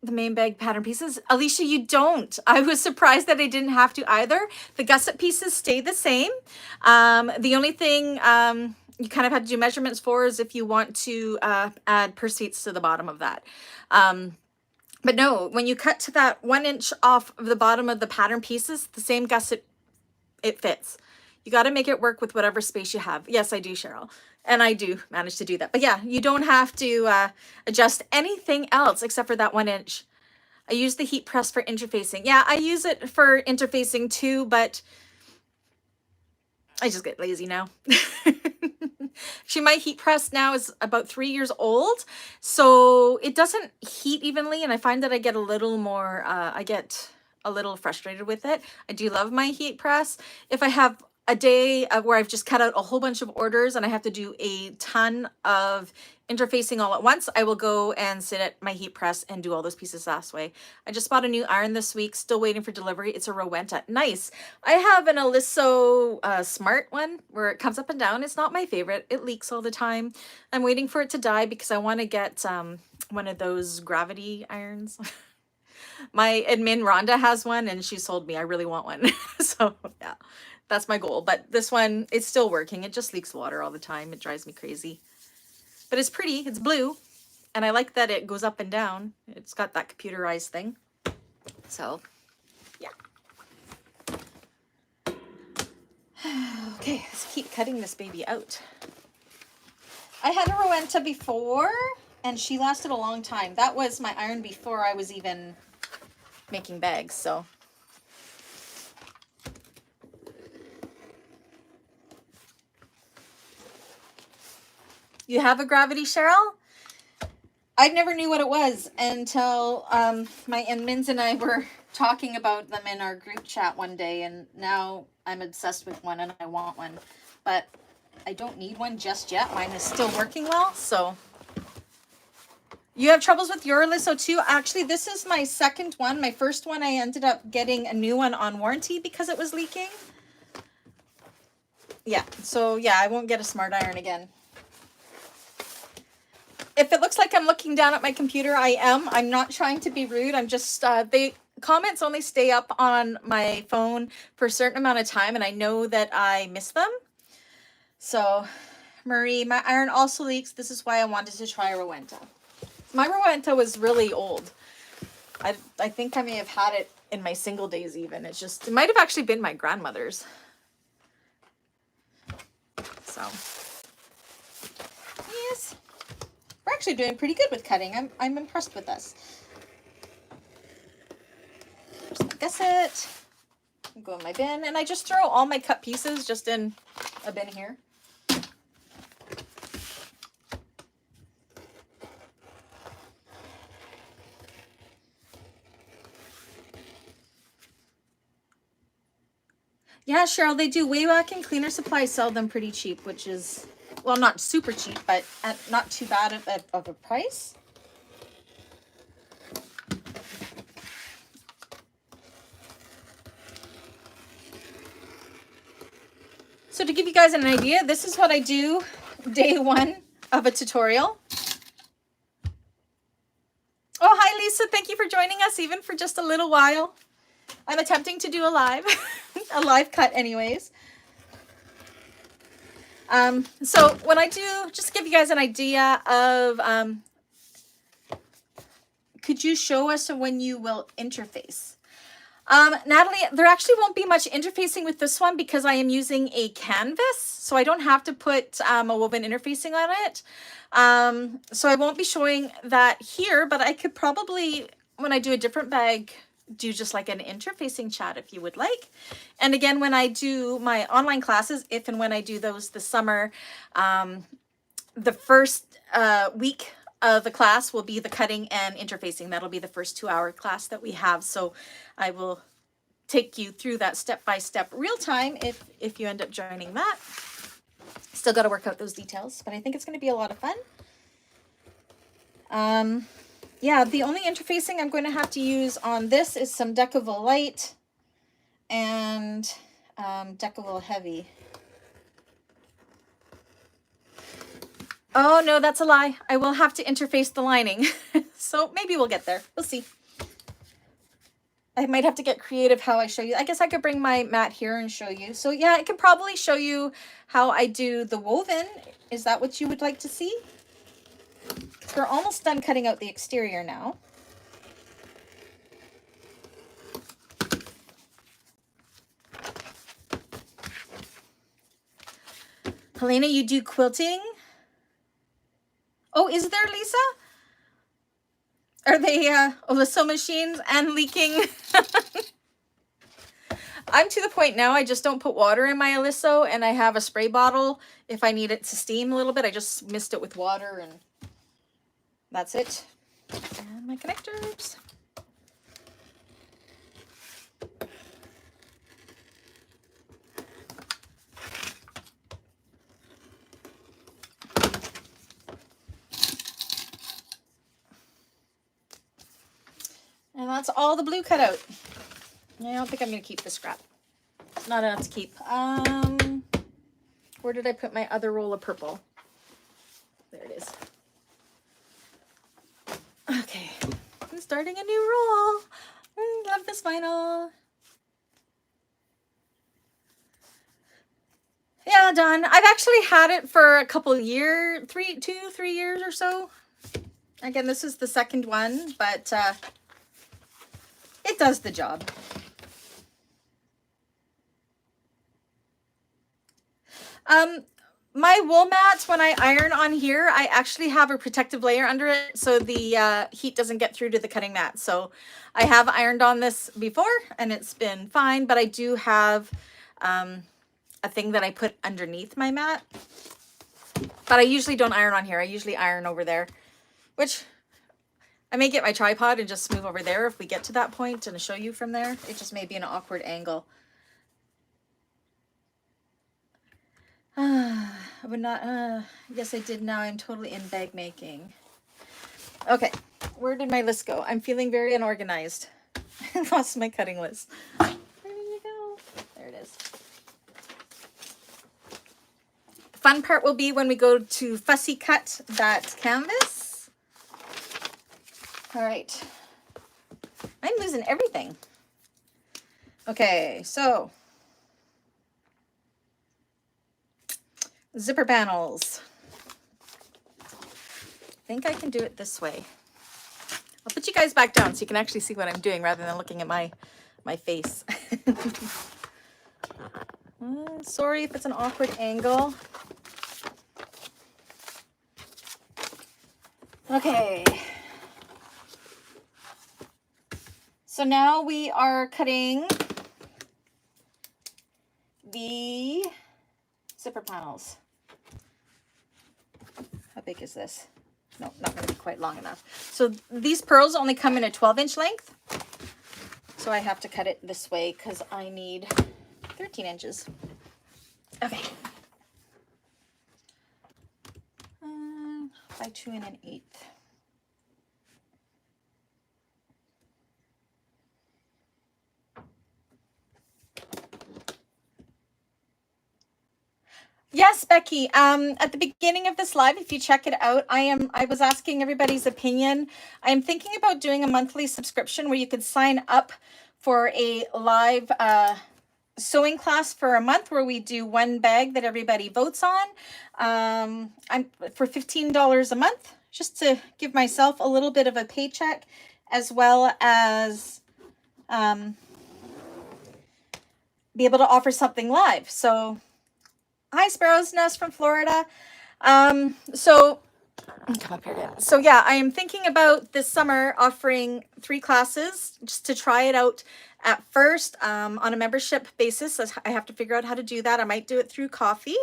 the main bag pattern pieces. Alicia, you don't. I was surprised that I didn't have to either. The gusset pieces stay the same. The only thing you kind of have to do measurements for is if you want to add purse seats to the bottom of that. But no, when you cut to that 1 inch off of the bottom of the pattern pieces, the same gusset, it fits. You got to make it work with whatever space you have. Yes, I do, Cheryl. And I do manage to do that. But yeah, you don't have to adjust anything else except for that 1 inch. I use the heat press for interfacing. Yeah, I use it for interfacing too, but I just get lazy now. Actually, my heat press now is about 3 years old, so it doesn't heat evenly, and I find that I get a little more, I get a little frustrated with it. I do love my heat press. If I have a day where I've just cut out a whole bunch of orders and I have to do a ton of interfacing all at once, I will go and sit at my heat press and do all those pieces that way. I just bought a new iron this week, still waiting for delivery. It's a Rowenta. Nice. I have an Aliso Smart one where it comes up and down. It's not my favorite. It leaks all the time. I'm waiting for it to die because I want to get one of those gravity irons. My admin Rhonda has one and she sold me. I really want one. So yeah, that's my goal. But this one, it's still working. It just leaks water all the time. It drives me crazy. But it's pretty. It's blue. And I like that it goes up and down. It's got that computerized thing. So yeah. Okay, let's keep cutting this baby out. I had a Rowenta before and she lasted a long time. That was my iron before I was even making bags, so. You have a gravity, Cheryl? I never knew what it was until my admins and I were talking about them in our group chat one day, and now I'm obsessed with one and I want one. But I don't need one just yet. Mine is still working well, so. You have troubles with your Aliso too? Actually, this is my second one. My first one, I ended up getting a new one on warranty because it was leaking. Yeah, so yeah, I won't get a smart iron again. If it looks like I'm looking down at my computer, I am. I'm not trying to be rude. I'm just, comments only stay up on my phone for a certain amount of time, and I know that I miss them. So, Marie, my iron also leaks. This is why I wanted to try a Rowenta. My Rowenta was really old. I think I may have had it in my single days even. It's just, it might have actually been my grandmother's. So, yes. We're actually doing pretty good with cutting. I'm impressed with us. There's my gusset. Go in my bin. And I just throw all my cut pieces just in a bin here. Yeah, Cheryl, they do. Wayback and Cleaner Supply sell them pretty cheap, which is, well, not super cheap, but at not too bad of a price. So to give you guys an idea, this is what I do day one of a tutorial. Oh, hi, Lisa. Thank you for joining us, even for just a little while. I'm attempting to do a live, a live cut anyways. So when I do, just to give you guys an idea of, could you show us when you will interface? Natalie, there actually won't be much interfacing with this one because I am using a canvas, so I don't have to put a woven interfacing on it. So I won't be showing that here, but I could probably, when I do a different bag, do just like an interfacing chat if you would like. And again, when I do my online classes, if and when I do those this summer, the first week of the class will be the cutting and interfacing. That'll be the first 2-hour class that we have. So I will take you through that step-by-step real time if you end up joining that. Still got to work out those details, but I think it's going to be a lot of fun. Yeah, the only interfacing I'm going to have to use on this is some Decaville Light and Decaville Heavy. Oh, no, that's a lie. I will have to interface the lining. So maybe we'll get there. We'll see. I might have to get creative how I show you. I guess I could bring my mat here and show you. So yeah, I could probably show you how I do the woven. Is that what you would like to see? We're almost done cutting out the exterior now. Helena, you do quilting? Oh, is there, Lisa? Are they the sewing machines and leaking? I'm to the point now, I just don't put water in my Aliso, and I have a spray bottle. If I need it to steam a little bit, I just mist it with water, and that's it. And my connectors. And that's all the blue cut out. I don't think I'm going to keep the scrap. It's not enough to keep. Where did I put my other roll of purple? There it is. Okay. I'm starting a new roll. Love this vinyl. Yeah, done. I've actually had it for a couple of years, 3 years or so. Again, this is the second one, but it does the job. My wool mats, when I iron on here, I actually have a protective layer under it so the heat doesn't get through to the cutting mat. So I have ironed on this before and it's been fine, but I do have a thing that I put underneath my mat. But I usually don't iron on here. I usually iron over there, which I may get my tripod and just move over there if we get to that point and show you from there. It just may be an awkward angle. I would not, yes, I did now. I'm totally in bag making. Okay, where did my list go? I'm feeling very unorganized. I lost my cutting list. Where did it go? There it is. The fun part will be when we go to fussy cut that canvas. All right. I'm losing everything. Okay, so zipper panels. I think I can do it this way. I'll put you guys back down so you can actually see what I'm doing rather than looking at my face. Sorry if it's an awkward angle. Okay. So now we are cutting the zipper panels. How big is this? No, not going to be quite long enough. So these pearls only come in a 12-inch length. So I have to cut it this way because I need 13 inches. Okay. By 2 1/8. Yes, Becky. At the beginning of this live, if you check it out, I was asking everybody's opinion. I am thinking about doing a monthly subscription where you could sign up for a live sewing class for a month where we do one bag that everybody votes on. I'm for $15 a month, just to give myself a little bit of a paycheck, as well as be able to offer something live. So hi, Sparrow's Nest from Florida. So come up here again. So yeah, I am thinking about this summer offering 3 classes just to try it out at first on a membership basis. I have to figure out how to do that. I might do it through Coffee,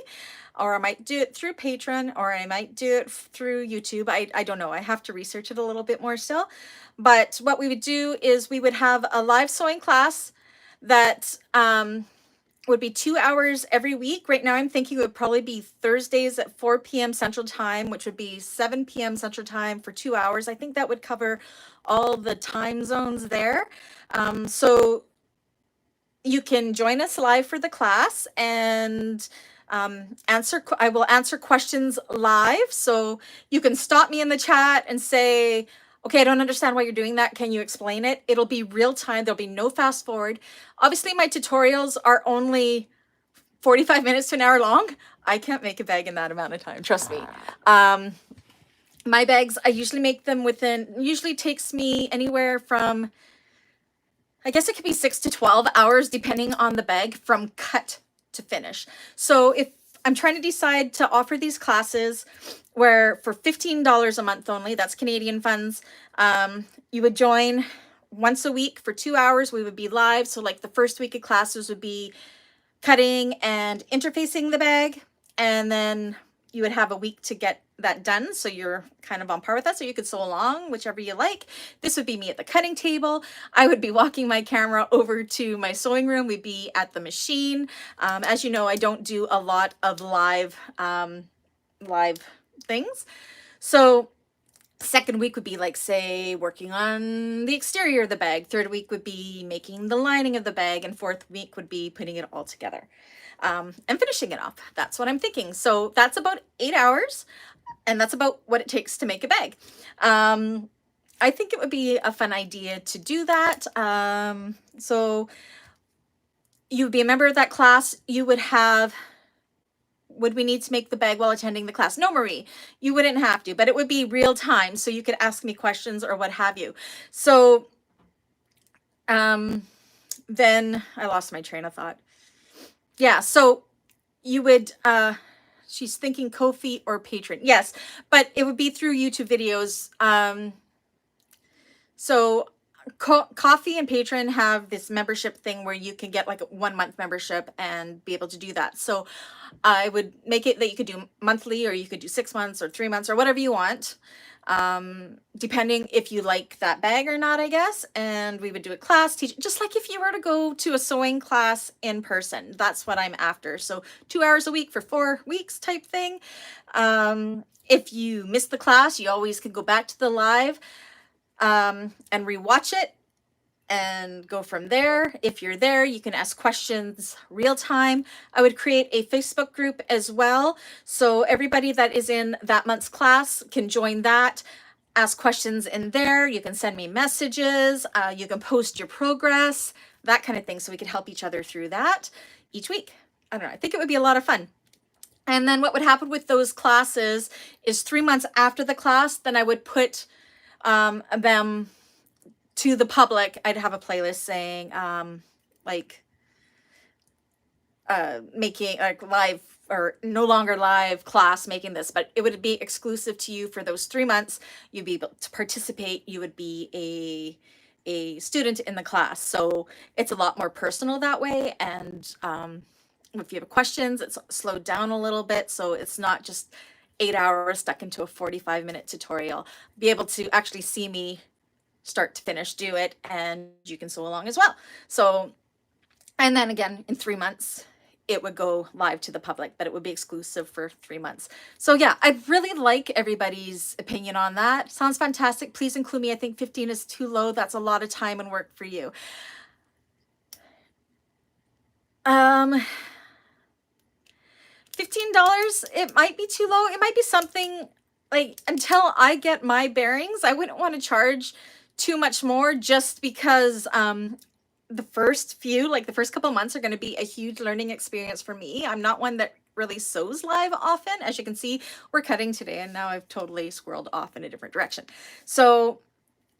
or I might do it through Patreon, or I might do it through YouTube. I don't know. I have to research it a little bit more still. But what we would do is we would have a live sewing class that would be 2 hours every week. Right now I'm thinking it would probably be Thursdays at 4 p.m. Central Time, which would be 7 p.m. Central Time for 2 hours. I think that would cover all the time zones there. So you can join us live for the class, and I will answer questions live. So you can stop me in the chat and say, okay, I don't understand why you're doing that. Can you explain it? It'll be real time. There'll be no fast forward. Obviously, my tutorials are only 45 minutes to an hour long. I can't make a bag in that amount of time. Trust me. My bags, I usually make them usually takes me anywhere from, I guess it could be 6 to 12 hours, depending on the bag from cut to finish. So if I'm trying to decide to offer these classes where for $15 a month only, that's Canadian funds, you would join once a week for 2 hours. We would be live. So like the first week of classes would be cutting and interfacing the bag. And then you would have a week to get that done. So you're kind of on par with that. So you could sew along, whichever you like. This would be me at the cutting table. I would be walking my camera over to my sewing room. We'd be at the machine. As you know, I don't do a lot of live things. So second week would be like, say, working on the exterior of the bag. Third week would be making the lining of the bag. And fourth week would be putting it all together and finishing it off. That's what I'm thinking. So that's about 8 hours. And that's about what it takes to make a bag. I think it would be a fun idea to do that. So you would be a member of that class. You would have, would we need to make the bag while attending the class? No, Marie, you wouldn't have to, but it would be real time. So you could ask me questions or what have you. So then I lost my train of thought. Yeah, so you would, she's thinking Ko-fi or Patreon. Yes, but it would be through YouTube videos. So Coffee and Patreon have this membership thing where you can get like a 1 month membership and be able to do that. So I would make it that you could do monthly, or you could do 6 months or 3 months or whatever you want, depending if you like that bag or not, I guess. And we would do a class, teach, just like if you were to go to a sewing class in person. That's what I'm after. So 2 hours a week for 4 weeks type thing. If you miss the class, you always can go back to the live and rewatch it and go from there. If you're there, you can ask questions real time. I would create a Facebook group as well. So everybody that is in that month's class can join that, ask questions in there. You can send me messages. You can post your progress, that kind of thing. So we could help each other through that each week. I don't know. I think it would be a lot of fun. And then what would happen with those classes is 3 months after the class, then I would put them to the public. I'd have a playlist saying making like live or no longer live class making this, but it would be exclusive to you for those 3 months. You'd be able to participate. You would be a student in the class. So it's a lot more personal that way. And if you have questions, it's slowed down a little bit. So it's not just 8 hours stuck into a 45-minute tutorial. Be able to actually see me start to finish do it, and you can sew along as well. So, and then again, in 3 months, it would go live to the public, but it would be exclusive for 3 months. So yeah, I'd really like everybody's opinion on that. Sounds fantastic. Please include me. I think 15 is too low. That's a lot of time and work for you. $15, it might be too low. It might be something like, until I get my bearings, I wouldn't want to charge too much more, just because the first few, like the first couple months, are going to be a huge learning experience for me. I'm not one that really sews live often. As you can see, we're cutting today, and now I've totally squirreled off in a different direction. So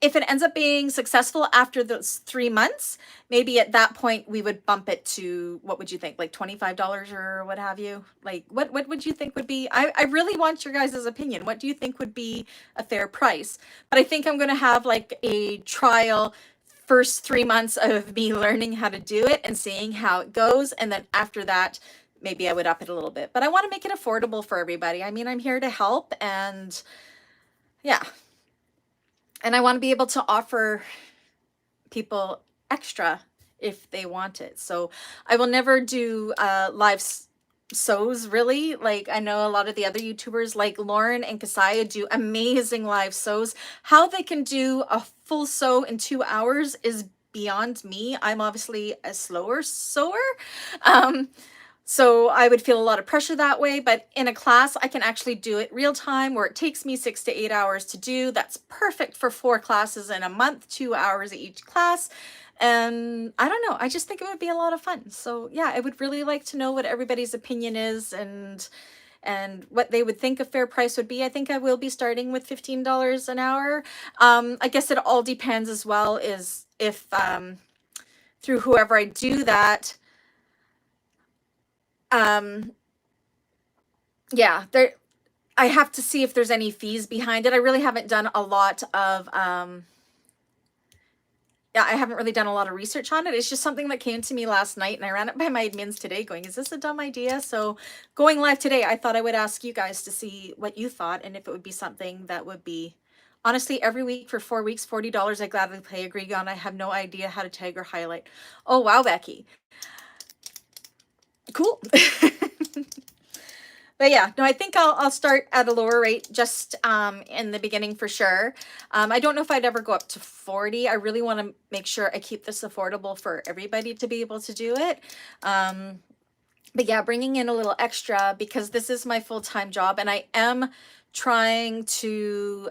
if it ends up being successful after those 3 months, maybe at that point we would bump it to, what would you think, like $25 or what have you? Like what would you think would be, I really want your guys' opinion. What do you think would be a fair price? But I think I'm going to have like a trial first 3 months of me learning how to do it and seeing how it goes. And then after that, maybe I would up it a little bit, but I want to make it affordable for everybody. I mean, I'm here to help, and yeah. And I want to be able to offer people extra if they want it. So I will never do live sews, really. Like, I know a lot of the other YouTubers like Lauren and Kasaya do amazing live sews. How they can do a full sew in 2 hours is beyond me. I'm obviously a slower sewer. So I would feel a lot of pressure that way, but in a class, I can actually do it real time where it takes me 6 to 8 hours to do. That's perfect for 4 classes in a month, 2 hours at each class. And I don't know, I just think it would be a lot of fun. So yeah, I would really like to know what everybody's opinion is and what they would think a fair price would be. I think I will be starting with $15 an hour. I guess it all depends as well is if through whoever I do that, yeah, there I have to see if there's any fees behind it. I really haven't done a lot of yeah, I haven't really done a lot of research on it. It's just something that came to me last night and I ran it by my admins today going, is this a dumb idea? So going live today, I thought I would ask you guys to see what you thought and if it would be something that would be, honestly, every week for 4 weeks, $40, I gladly pay. Agree on. I have no idea how to tag or highlight. Oh, wow, Becky. Cool. But yeah, no, I think I'll start at a lower rate just in the beginning for sure. I don't know if I'd ever go up to 40. I really want to make sure I keep this affordable for everybody to be able to do it. But yeah, bringing in a little extra because this is my full-time job and I am trying to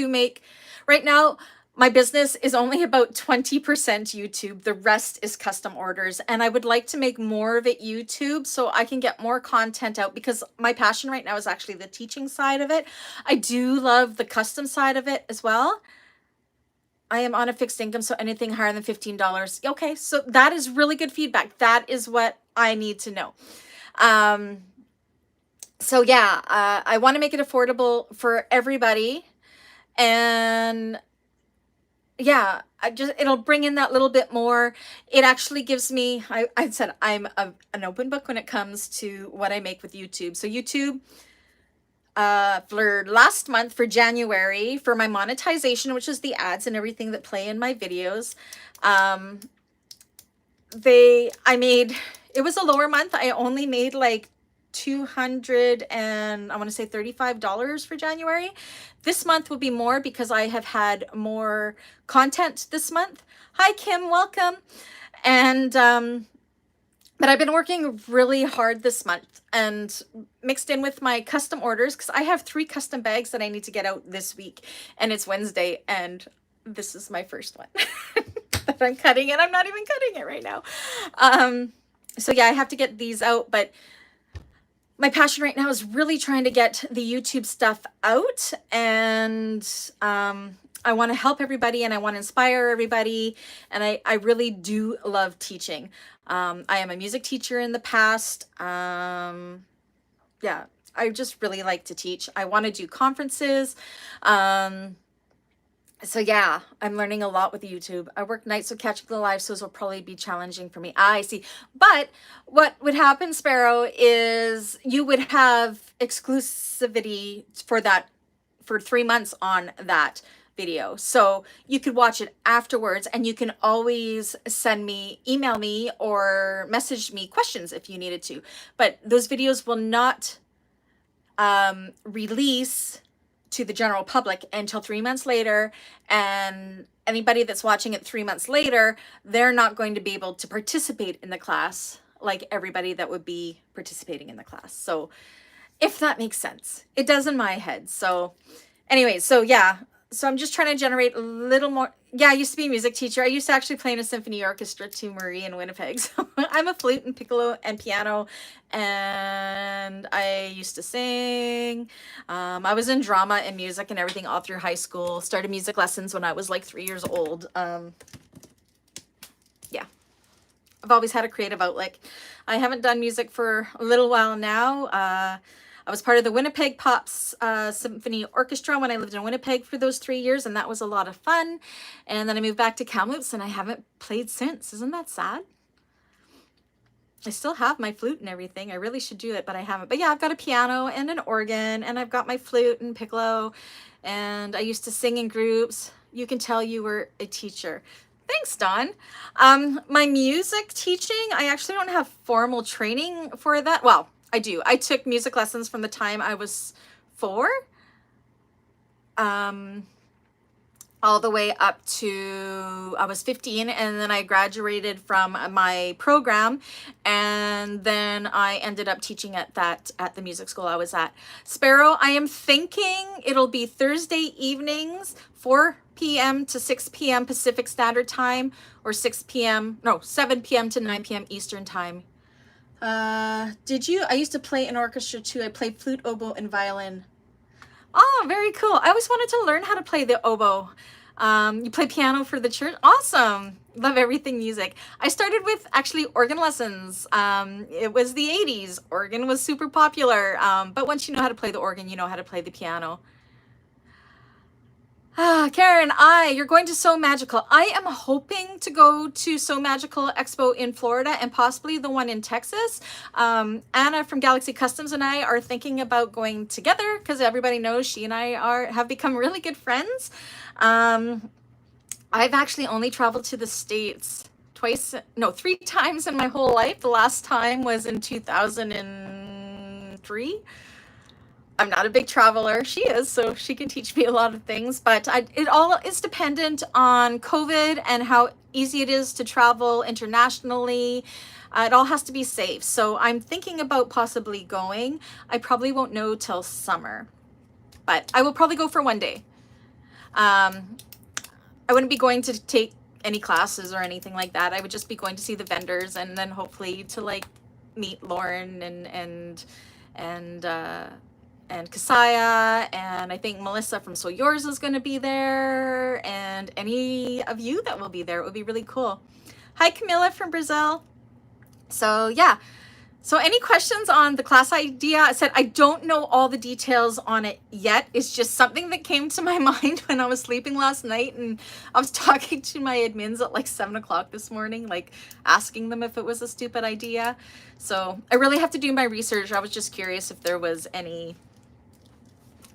make, right now, my business is only about 20% YouTube. The rest is custom orders. And I would like to make more of it YouTube so I can get more content out because my passion right now is actually the teaching side of it. I do love the custom side of it as well. I am on a fixed income, so anything higher than $15. Okay, so that is really good feedback. That is what I need to know. So yeah, I want to make it affordable for everybody. And yeah, it'll bring in that little bit more. It actually gives me, I said I'm an open book when it comes to what I make with YouTube. So YouTube, for last month, for January, for my monetization, which is the ads and everything that play in my videos, it was a lower month. I only made like $200 and I want to say $35 for January. This month will be more because I have had more content this month. Hi Kim, welcome. And but I've been working really hard this month and mixed in with my custom orders because I have 3 custom bags that I need to get out this week and it's Wednesday and this is my first one that I'm cutting and I'm not even cutting it right now. So yeah, I have to get these out, but my passion right now is really trying to get the YouTube stuff out and I want to help everybody and I want to inspire everybody and I really do love teaching. I am a music teacher in the past. Yeah, I just really like to teach. I want to do conferences. So yeah, I'm learning a lot with YouTube. I work nights, so catching the live shows will probably be challenging for me. I see. But what would happen, Sparrow, is you would have exclusivity for that for 3 months on that video. So you could watch it afterwards and you can always email me or message me questions if you needed to. But those videos will not release to the general public until 3 months later, and anybody that's watching it 3 months later, they're not going to be able to participate in the class like everybody that would be participating in the class. So if that makes sense, it does in my head. So anyway, so yeah, so I'm just trying to generate a little more. Yeah, I used to be a music teacher. I used to actually play in a symphony orchestra to Marie in Winnipeg. So I'm a flute and piccolo and piano, and I used to sing. I was in drama and music and everything all through high school. Started music lessons when I was like 3 years old. Yeah, I've always had a creative outlet. I haven't done music for a little while now. I was part of the Winnipeg Pops Symphony Orchestra when I lived in Winnipeg for those 3 years, and that was a lot of fun. And then I moved back to Kamloops, and I haven't played since. Isn't that sad? I still have my flute and everything. I really should do it, but I haven't. But yeah, I've got a piano and an organ, and I've got my flute and piccolo, and I used to sing in groups. You can tell you were a teacher. Thanks, Dawn. My music teaching, I actually don't have formal training for that. Well, I do. I took music lessons from the time I was 4. all the way up to I was 15, and then I graduated from my program, and then I ended up teaching at the music school I was at. Sparrow, I am thinking it'll be Thursday evenings, 4 p.m. to 6 p.m. Pacific Standard Time, or 7 p.m. to 9 p.m. Eastern Time. Did you? I used to play in orchestra too. I played flute, oboe, and violin. Oh, very cool. I always wanted to learn how to play the oboe. You play piano for the church? Awesome. Love everything music. I started with actually organ lessons. It was the 80s. Organ was super popular. But once you know how to play the organ, you know how to play the piano. Karen, you're going to So Magical. I am hoping to go to So Magical Expo in Florida and possibly the one in Texas. Anna from Galaxy Customs and I are thinking about going together because everybody knows she and I have become really good friends. I've actually only traveled to the States 3 times in my whole life. The last time was in 2003. I'm not a big traveler. She is, so she can teach me a lot of things, but it all is dependent on COVID and how easy it is to travel internationally. It all has to be safe. So I'm thinking about possibly going. I probably won't know till summer, but I will probably go for one day. I wouldn't be going to take any classes or anything like that. I would just be going to see the vendors and then hopefully to like meet Lauren and Kasaya, and I think Melissa from So Yours is going to be there, and any of you that will be there. It would be really cool. Hi, Camilla from Brazil. So yeah, so any questions on the class idea? I said I don't know all the details on it yet. It's just something that came to my mind when I was sleeping last night, and I was talking to my admins at like 7 o'clock this morning, like asking them if it was a stupid idea. So I really have to do my research. I was just curious if there was any,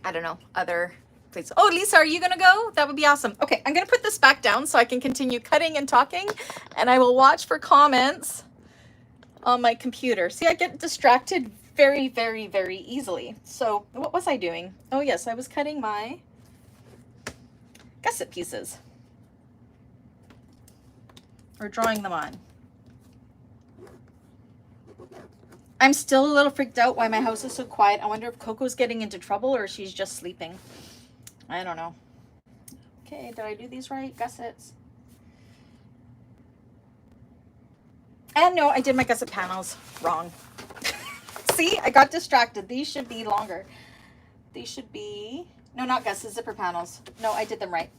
I don't know, other places. Oh, Lisa, are you gonna go? That would be awesome. Okay, I'm gonna put this back down so I can continue cutting and talking, and I will watch for comments on my computer. See, I get distracted very, very, very easily. So what was I doing? Oh yes, I was cutting my gusset pieces, or drawing them on. I'm still a little freaked out why my house is so quiet. I wonder if Coco's getting into trouble or she's just sleeping. I don't know. Okay, did I do these right? Gussets. And no, I did my gusset panels wrong. See, I got distracted. These should be longer. These should be, no, not gussets, zipper panels. No, I did them right.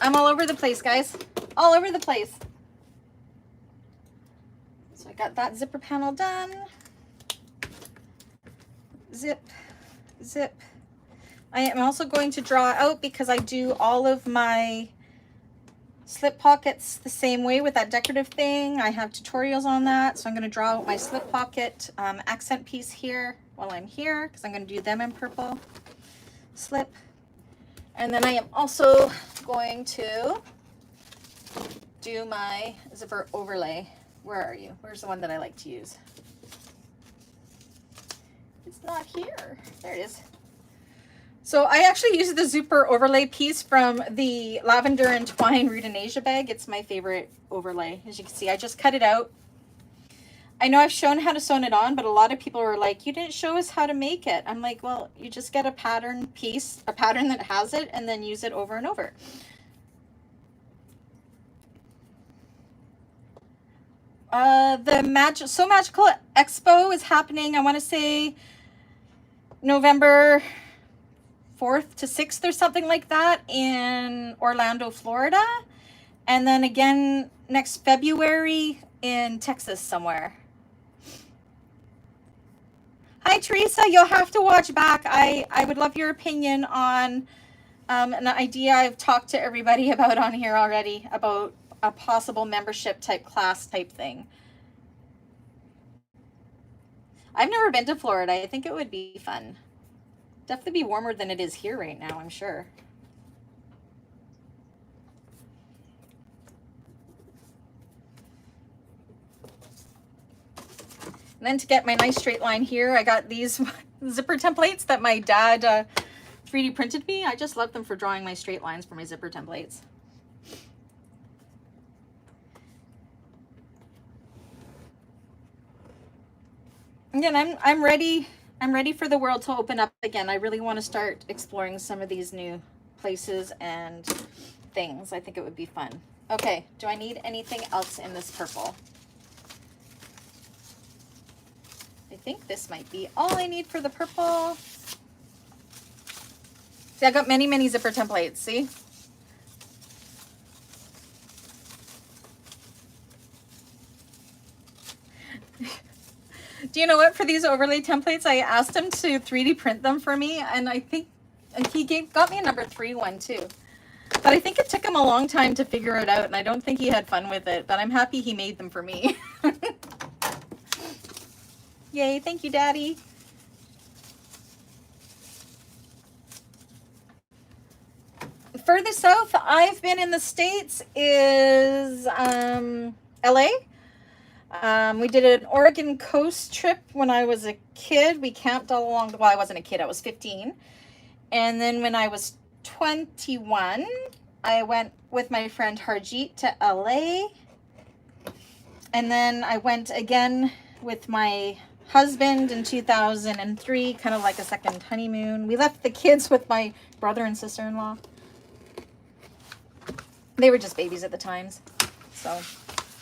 I'm all over the place, guys. All over the place. So I got that zipper panel done. Zip, zip. I am also going to draw out, because I do all of my slip pockets the same way with that decorative thing. I have tutorials on that. So I'm going to draw out my slip pocket accent piece here while I'm here, because I'm going to do them in purple. Slip. And then I am also going to do my zipper overlay. Where are you? Where's the one that I like to use? It's not here. There it is. So I actually use the zipper overlay piece from the Lavender and Twine Rudinasia bag. It's my favorite overlay. As you can see, I just cut it out. I know I've shown how to sew it on, but a lot of people are like, you didn't show us how to make it. I'm like, well, you just get a pattern piece, a pattern that has it, and then use it over and over. The So Magical Expo is happening, I want to say November 4th to 6th or something like that in Orlando, Florida. And then again next February in Texas somewhere. Hi, Teresa. You'll have to watch back. I would love your opinion on an idea I've talked to everybody about on here already, about a possible membership type class type thing. I've never been to Florida. I think it would be fun. Definitely be warmer than it is here right now, I'm sure. And then to get my nice straight line here, I got these zipper templates that my dad 3D printed me. I just love them for drawing my straight lines for my zipper templates. Again, I'm ready. I'm ready for the world to open up again. I really want to start exploring some of these new places and things. I think it would be fun. Okay, do I need anything else in this purple? I think this might be all I need for the purple. See, I got many, many zipper templates, see? Do you know what? For these overlay templates, I asked him to 3D print them for me, and I think he got me a number 3 one too. But I think it took him a long time to figure it out, and I don't think he had fun with it, but I'm happy he made them for me. Yay, thank you, Daddy. Further south I've been in the States is LA. We did an Oregon coast trip when I was a kid. We camped all along. Well, I wasn't a kid. I was 15. And then when I was 21, I went with my friend Harjeet to LA. And then I went again with my husband in 2003, kind of like a second honeymoon. We left the kids with my brother and sister-in-law. They were just babies at the times. So,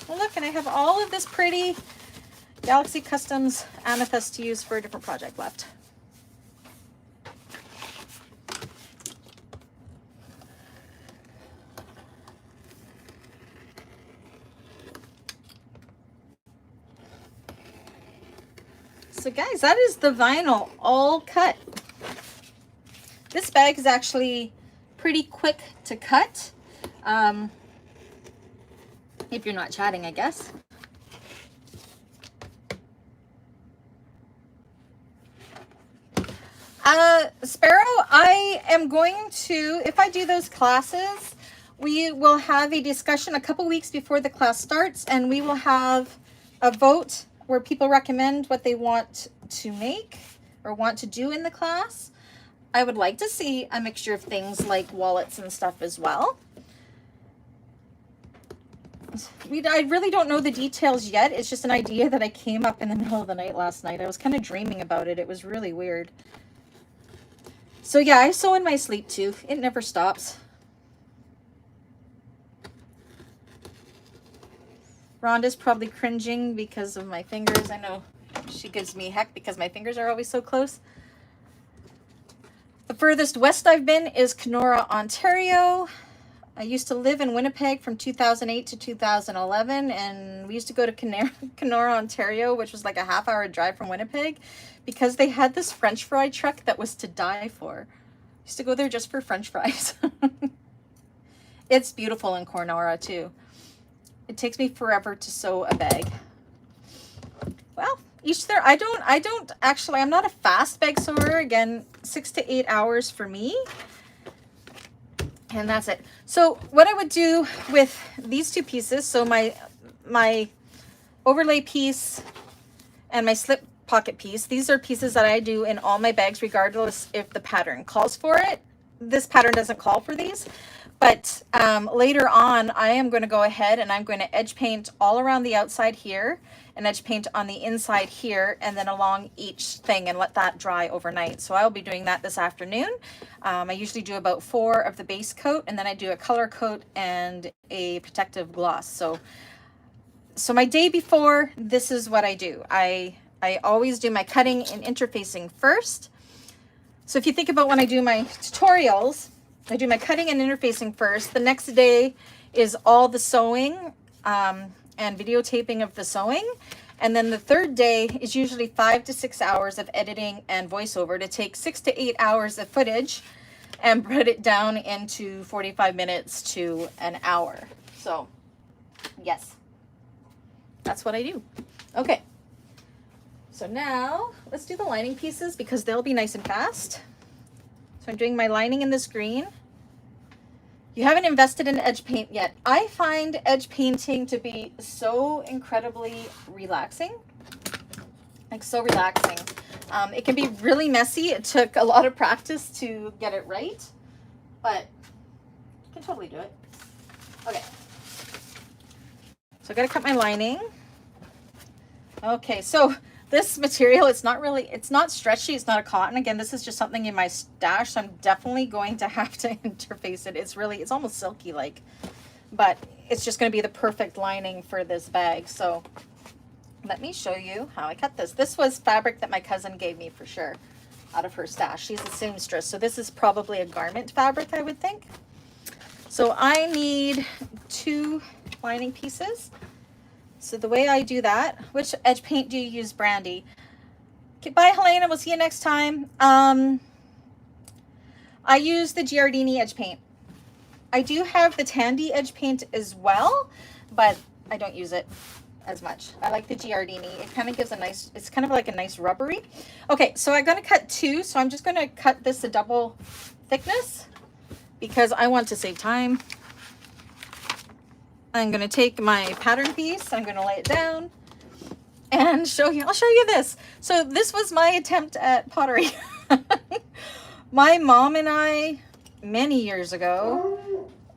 well, look, and I have all of this pretty Galaxy Customs amethyst to use for a different project left. So guys, that is the vinyl all cut. This bag is actually pretty quick to cut. If you're not chatting, I guess. Sparrow, I am going to, if I do those classes, we will have a discussion a couple weeks before the class starts, and we will have a vote where people recommend what they want to make or want to do in the class. I would like to see a mixture of things like wallets and stuff as well. I really don't know the details yet. It's just an idea that I came up in the middle of the night last night. I was kind of dreaming about it. It was really weird. So yeah, I sew in my sleep too. It never stops. Rhonda's probably cringing because of my fingers. I know she gives me heck because my fingers are always so close. The furthest west I've been is Kenora, Ontario. I used to live in Winnipeg from 2008 to 2011, and we used to go to Kenora, Ontario, which was like a half-hour drive from Winnipeg, because they had this French fry truck that was to die for. I used to go there just for French fries. It's beautiful in Kenora too. It takes me forever to sew a bag. Well, each their, I don't actually, I'm not a fast bag sewer. Again, 6 to 8 hours for me. And that's it. So what I would do with these two pieces, so my overlay piece and my slip pocket piece, these are pieces that I do in all my bags regardless if the pattern calls for it. This pattern doesn't call for these. But later on, I am going to go ahead and I'm going to edge paint all around the outside here and edge paint on the inside here and then along each thing and let that dry overnight. So I'll be doing that this afternoon. I usually do about 4 of the base coat, and then I do a color coat and a protective gloss. So my day before, this is what I do. I always do my cutting and interfacing first. So if you think about when I do my tutorials, I do my cutting and interfacing first. The next day is all the sewing and videotaping of the sewing. And then the third day is usually 5 to 6 hours of editing and voiceover to take 6 to 8 hours of footage and put it down into 45 minutes to an hour. So yes, that's what I do. Okay. So now let's do the lining pieces because they'll be nice and fast. So I'm doing my lining in this green. You haven't invested in edge paint yet. I find edge painting to be so incredibly relaxing. Like so relaxing. It can be really messy. It took a lot of practice to get it right, but you can totally do it. Okay. So I got to cut my lining. Okay, so this material, it's not stretchy, it's not a cotton. Again, this is just something in my stash, so I'm definitely going to have to interface it. It's almost silky like, but it's just going to be the perfect lining for this bag. So let me show you how I cut this. This was fabric that my cousin gave me for sure out of her stash. She's a seamstress, so this is probably a garment fabric, I would think. So I need 2 lining pieces. So the way I do that, which edge paint do you use, Brandy? Okay, bye, Helena. We'll see you next time. I use the Giardini edge paint. I do have the Tandy edge paint as well, but I don't use it as much. I like the Giardini. It kind of gives a nice, it's kind of like a nice rubbery. Okay, so I'm going to cut 2. So I'm just going to cut this a double thickness because I want to save time. I'm going to take my pattern piece, I'm going to lay it down and show you. I'll show you this. So this was my attempt at pottery. My mom and I, many years ago,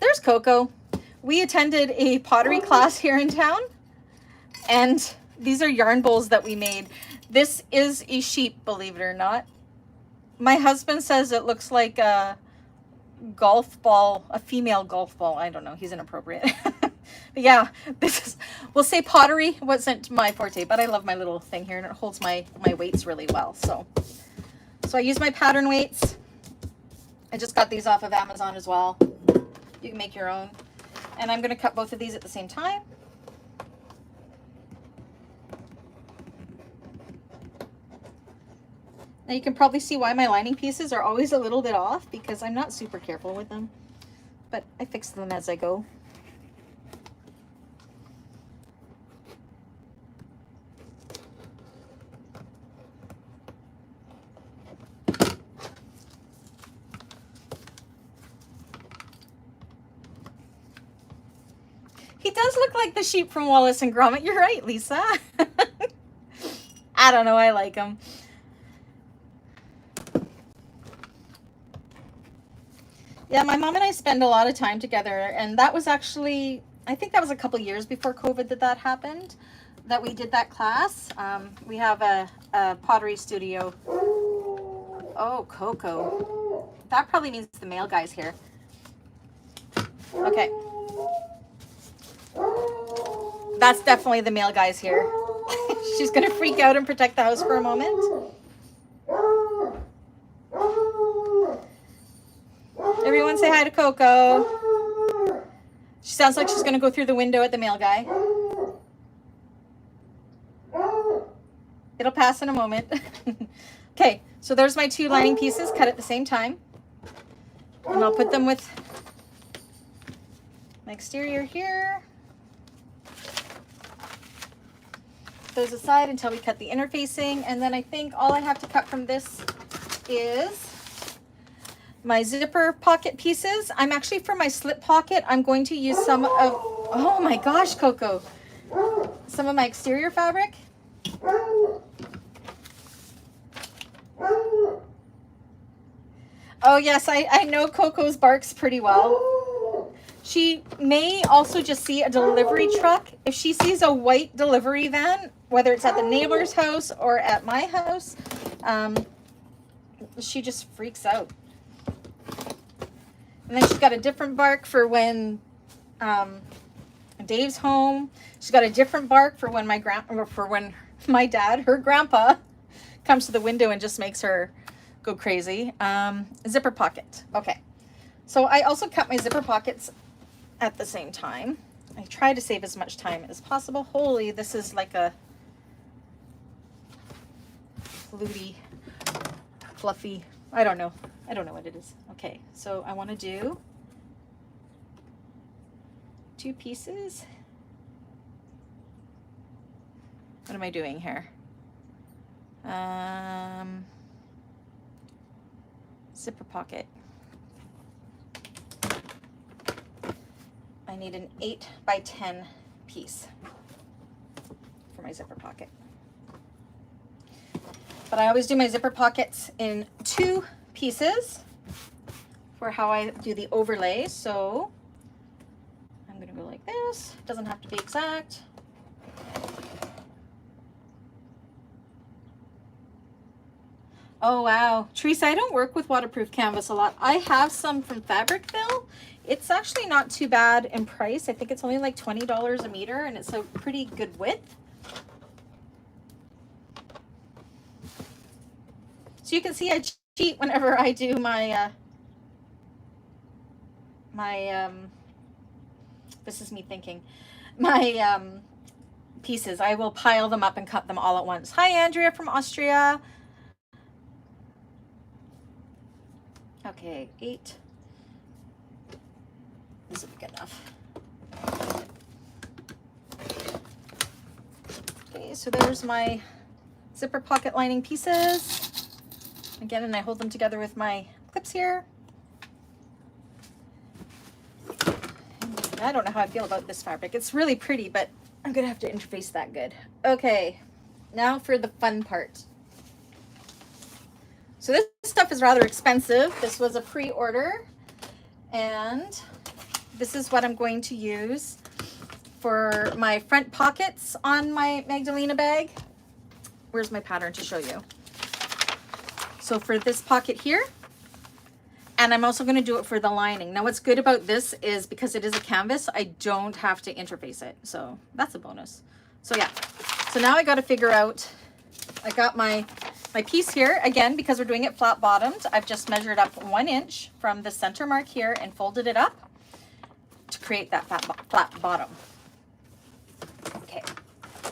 there's Coco. We attended a pottery class here in town, and these are yarn bowls that we made. This is a sheep, believe it or not. My husband says it looks like a golf ball, a female golf ball. I don't know, he's inappropriate. But yeah, this is, we'll say pottery wasn't my forte, but I love my little thing here and it holds my weights really well. So I use my pattern weights. I just got these off of Amazon as well. You can make your own. And I'm going to cut both of these at the same time. Now you can probably see why my lining pieces are always a little bit off because I'm not super careful with them, but I fix them as I go. He does look like the sheep from Wallace and Gromit. You're right, Lisa. I don't know. I like him. Yeah, my mom and I spend a lot of time together, and that was actually, I think that was a couple years before COVID that happened, that we did that class. We have a pottery studio. Oh, Coco. That probably means the male guy's here. Okay. That's definitely the male guy's here. She's going to freak out and protect the house for a moment. Everyone say hi to Coco. She sounds like she's going to go through the window at the male guy. It'll pass in a moment. Okay, so there's my 2 lining pieces cut at the same time. And I'll put them with my exterior here. Those aside until we cut the interfacing, and then I think all I have to cut from this is my zipper pocket pieces. I'm actually, for my slip pocket, I'm going to use some of, oh my gosh, Coco, some of my exterior fabric. Oh yes, I know Coco's barks pretty well. She may also just see a delivery truck. If she sees a white delivery van, whether it's at the neighbor's house or at my house, she just freaks out. And then she's got a different bark for when Dave's home. She's got a different bark for when my dad, her grandpa, comes to the window and just makes her go crazy. Zipper pocket. Okay. So I also cut my zipper pockets at the same time. I try to save as much time as possible. Holy, this is like a fluty, fluffy, I don't know what it is. Okay, so I want to do 2 pieces. What am I doing here? Zipper pocket. I need an 8 by 10 piece for my zipper pocket. But I always do my zipper pockets in 2 pieces for how I do the overlay. So I'm gonna go like this. Doesn't have to be exact. Oh wow, Teresa, I don't work with waterproof canvas a lot. I have some from Fabricville. It's actually not too bad in price. I think it's only like $20 a meter, and it's a pretty good width. So you can see I cheat whenever I do my this is me thinking, my pieces. I will pile them up and cut them all at once. Hi Andrea from Austria. Okay, 8. This will be good enough. Okay, so there's my zipper pocket lining pieces. Again, and I hold them together with my clips here. I don't know how I feel about this fabric. It's really pretty, but I'm gonna have to interface that good. Okay, now for the fun part. So this stuff is rather expensive. This was a pre-order, and this is what I'm going to use for my front pockets on my Magdalena bag. Where's my pattern to show you? So for this pocket here, and I'm also going to do it for the lining. Now what's good about this is because it is a canvas, I don't have to interface it. So that's a bonus. So yeah, so now I got to figure out, I got my piece here, again, because we're doing it flat bottomed, I've just measured up 1 inch from the center mark here and folded it up to create that flat bottom. Okay,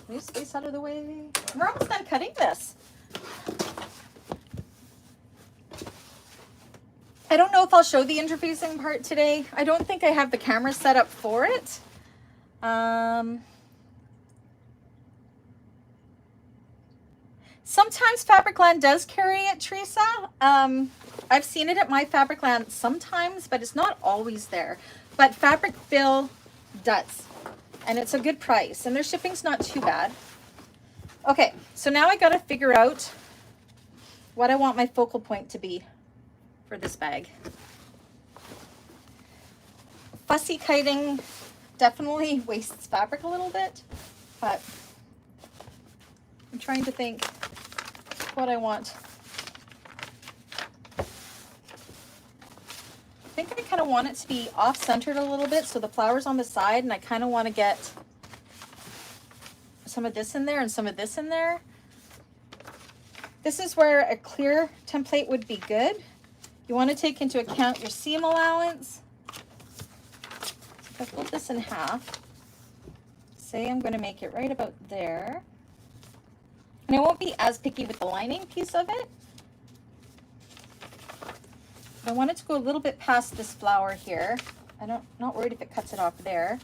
move space out of the way. We're almost done cutting this. I don't know if I'll show the interfacing part today. I don't think I have the camera set up for it. Sometimes Fabricland does carry it, Teresa. I've seen it at my Fabricland sometimes, but it's not always there. But Fabricville does, and it's a good price, and their shipping's not too bad. Okay, so now I got to figure out what I want my focal point to be for this bag. Fussy kiting definitely wastes fabric a little bit, but I'm trying to think what I want. I think I kind of want it to be off-centered a little bit, so the flower's on the side, and I kind of want to get some of this in there and some of this in there. This is where a clear template would be good. You want to take into account your seam allowance. So if I fold this in half, say I'm going to make it right about there. And I won't be as picky with the lining piece of it. I want it to go a little bit past this flower here. Not worried if it cuts it off there.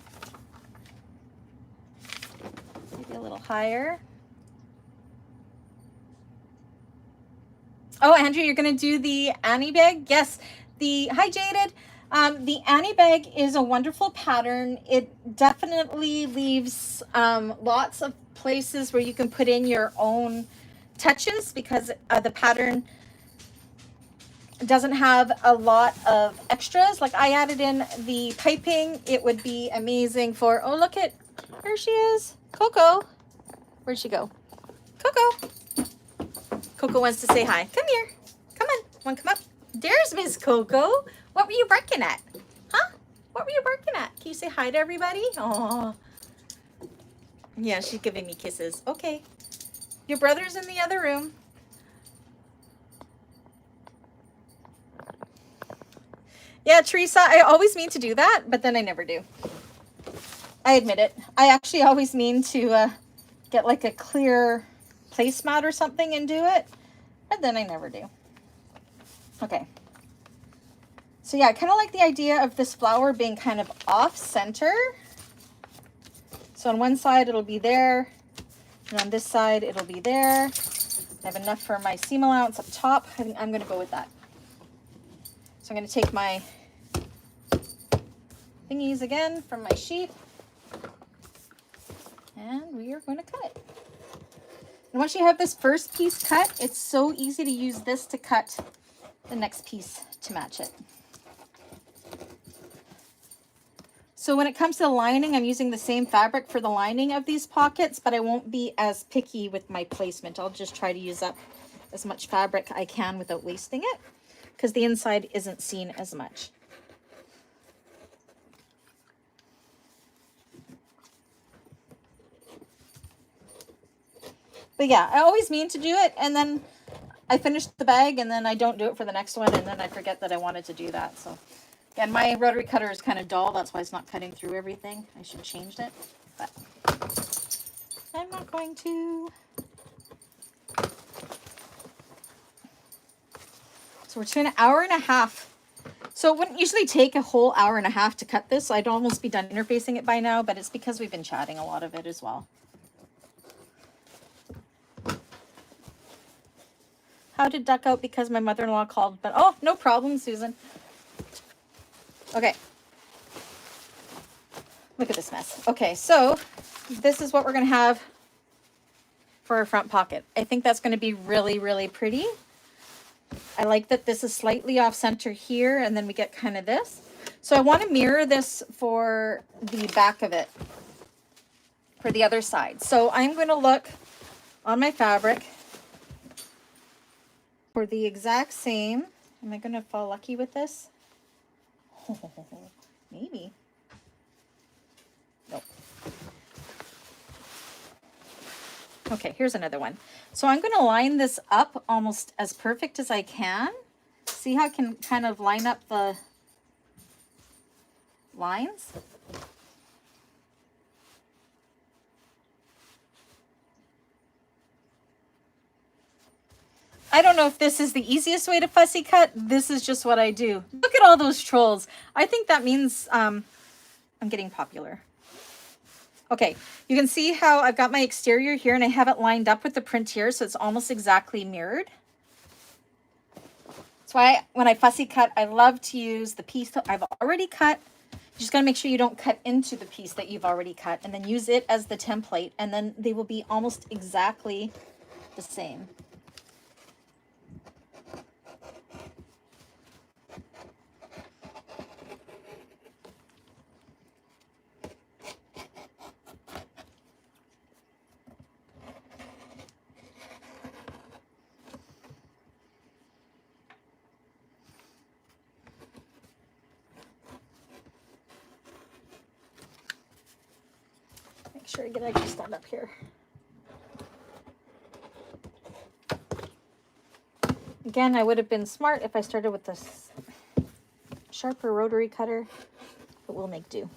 Maybe a little higher. Oh, Andrew, you're going to do the Annie bag? Yes. Hi, Jaded. The Annie bag is a wonderful pattern. It definitely leaves lots of places where you can put in your own touches because the pattern doesn't have a lot of extras. Like I added in the piping. It would be amazing for, oh, look at, there she is. Coco. Where'd she go? Coco. Coco wants to say hi. Come here. Come on. Want to come up? There's Miss Coco. What were you barking at? Huh? What were you barking at? Can you say hi to everybody? Oh. Yeah, she's giving me kisses. Okay. Your brother's in the other room. Yeah, Teresa, I always mean to do that, but then I never do. I admit it. I actually always mean to get like a clear placemat or something and do it, but then I never do. Okay. So yeah, I kind of like the idea of this flower being kind of off center. So on one side it'll be there, and on this side it'll be there. I have enough for my seam allowance up top. I think I'm going to go with that. So I'm going to take my thingies again from my sheet, and we are going to cut it. And once you have this first piece cut, it's so easy to use this to cut the next piece to match it. So when it comes to the lining, I'm using the same fabric for the lining of these pockets, but I won't be as picky with my placement. I'll just try to use up as much fabric I can without wasting it, because the inside isn't seen as much. But yeah, I always mean to do it, and then I finish the bag, and then I don't do it for the next one, and then I forget that I wanted to do that. So, and my rotary cutter is kind of dull. That's why it's not cutting through everything. I should change it, but I'm not going to. So we're to an hour and a half. So it wouldn't usually take a whole hour and a half to cut this. So I'd almost be done interfacing it by now, but it's because we've been chatting a lot of it as well. How did duck out because my mother-in-law called, but oh, no problem, Susan. Okay. Look at this mess. Okay, so this is what we're going to have for our front pocket. I think that's going to be really, really pretty. I like that this is slightly off center here, and then we get kind of this. So I want to mirror this for the back of it, for the other side. So I'm going to look on my fabric for the exact same. Am I going to fall lucky with this? Oh, maybe. Nope. Okay, here's another one. So I'm going to line this up almost as perfect as I can. See how I can kind of line up the lines? I don't know if this is the easiest way to fussy cut. This is just what I do. Look at all those trolls. I think that means I'm getting popular. Okay, you can see how I've got my exterior here and I have it lined up with the print here, so it's almost exactly mirrored. That's why when I fussy cut, I love to use the piece that I've already cut. You just gotta make sure you don't cut into the piece that you've already cut, and then use it as the template, and then they will be almost exactly the same. Make sure I get extra stand up here. Again, I would have been smart if I started with this sharper rotary cutter, but we'll make do.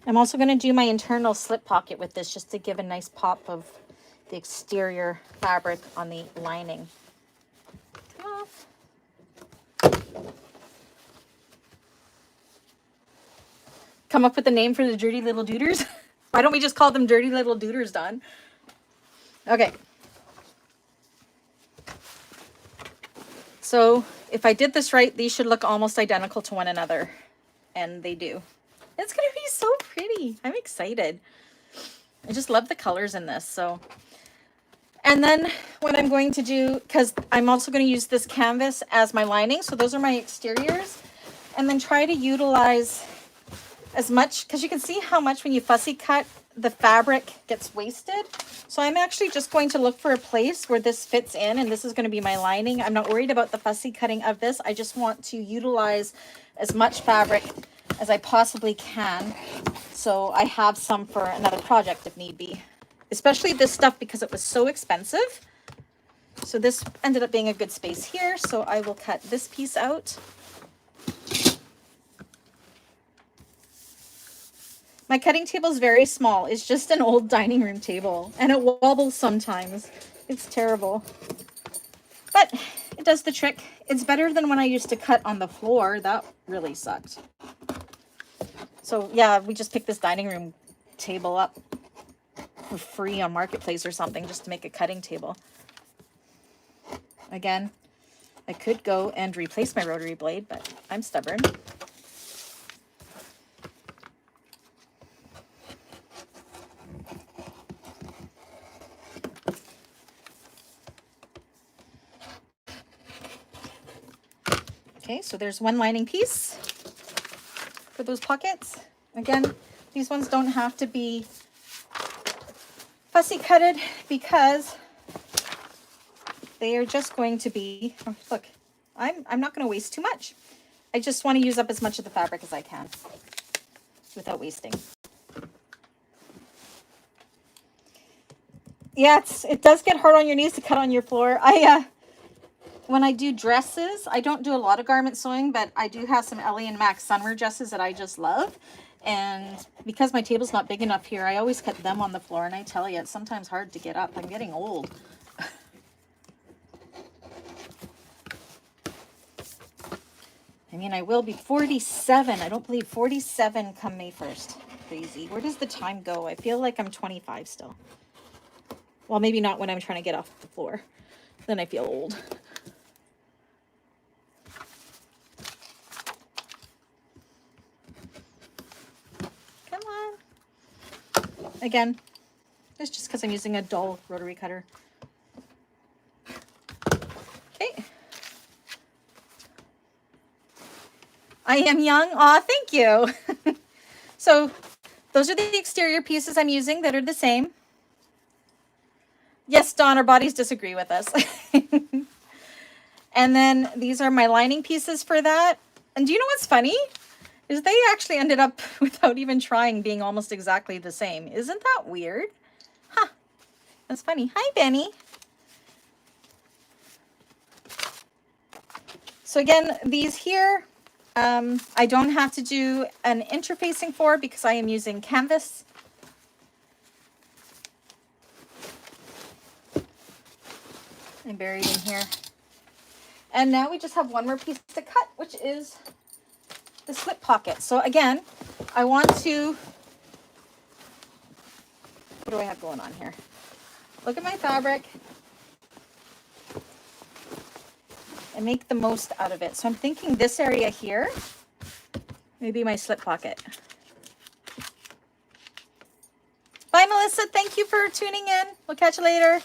I'm also going to do my internal slip pocket with this just to give a nice pop of the exterior fabric on the lining. Come off. Come up with a name for the dirty little dooders? Why don't we just call them dirty little dooders, Dawn? Okay. So if I did this right, these should look almost identical to one another. And they do. It's going to be so pretty. I'm excited. I just love the colors in this. So, and then what I'm going to do, because I'm also going to use this canvas as my lining. So those are my exteriors. And then try to utilize as much, because you can see how much when you fussy cut, the fabric gets wasted. So I'm actually just going to look for a place where this fits in, and this is going to be my lining. I'm not worried about the fussy cutting of this. I just want to utilize as much fabric as I possibly can, so I have some for another project if need be. Especially this stuff because it was so expensive. So this ended up being a good space here, so I will cut this piece out. My cutting table is very small. It's just an old dining room table, and it wobbles sometimes. It's terrible. But it does the trick. It's better than when I used to cut on the floor. That really sucked. So yeah, we just picked this dining room table up for free on Marketplace or something just to make a cutting table. Again, I could go and replace my rotary blade, but I'm stubborn. Okay, so there's one lining piece for those pockets. Again, these ones don't have to be fussy cutted because they are just going to be, oh, look, I'm not going to waste too much. I just want to use up as much of the fabric as I can without wasting. Yeah, it does get hard on your knees to cut on your floor. When I do dresses, I don't do a lot of garment sewing, but I do have some Ellie and Max sunwear dresses that I just love. And because my table's not big enough here, I always cut them on the floor. And I tell you, it's sometimes hard to get up. I'm getting old. I mean, I will be 47. I don't believe 47 come May 1st. Crazy. Where does the time go? I feel like I'm 25 still. Well, maybe not when I'm trying to get off the floor. Then I feel old. Come on. Again, it's just because I'm using a dull rotary cutter. Okay. I am young. Aw, thank you. So those are the exterior pieces I'm using that are the same. Yes, Dawn, our bodies disagree with us. And then these are my lining pieces for that. And do you know what's funny? Is they actually ended up, without even trying, being almost exactly the same. Isn't that weird? Huh. That's funny. Hi, Benny. So again, these here, I don't have to do an interfacing for because I am using canvas. And buried in here. And now we just have one more piece to cut, which is the slip pocket. So again, I want to, what do I have going on here? Look at my fabric and make the most out of it. So I'm thinking this area here, maybe my slip pocket. Bye, Melissa. Thank you for tuning in. We'll catch you later.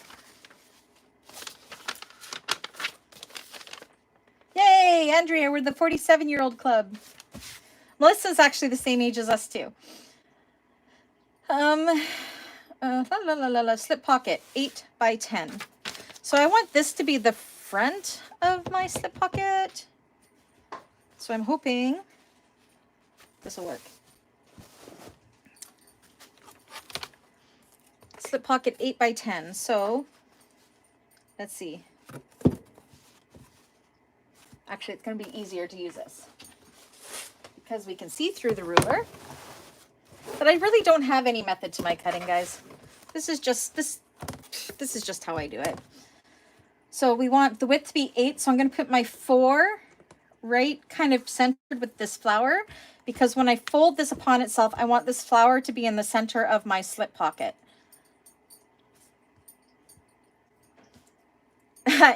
Yay, Andrea, we're the 47-year-old club. Melissa's actually the same age as us too. Slip pocket, 8 by 10. So I want this to be the front of my slip pocket. So I'm hoping this will work. Slip pocket 8 by 10. So let's see. Actually, it's going to be easier to use this because we can see through the ruler. But I really don't have any method to my cutting, guys. This is just how I do it. So we want the width to be 8. So I'm going to put my 4 right kind of centered with this flower because when I fold this upon itself, I want this flower to be in the center of my slip pocket.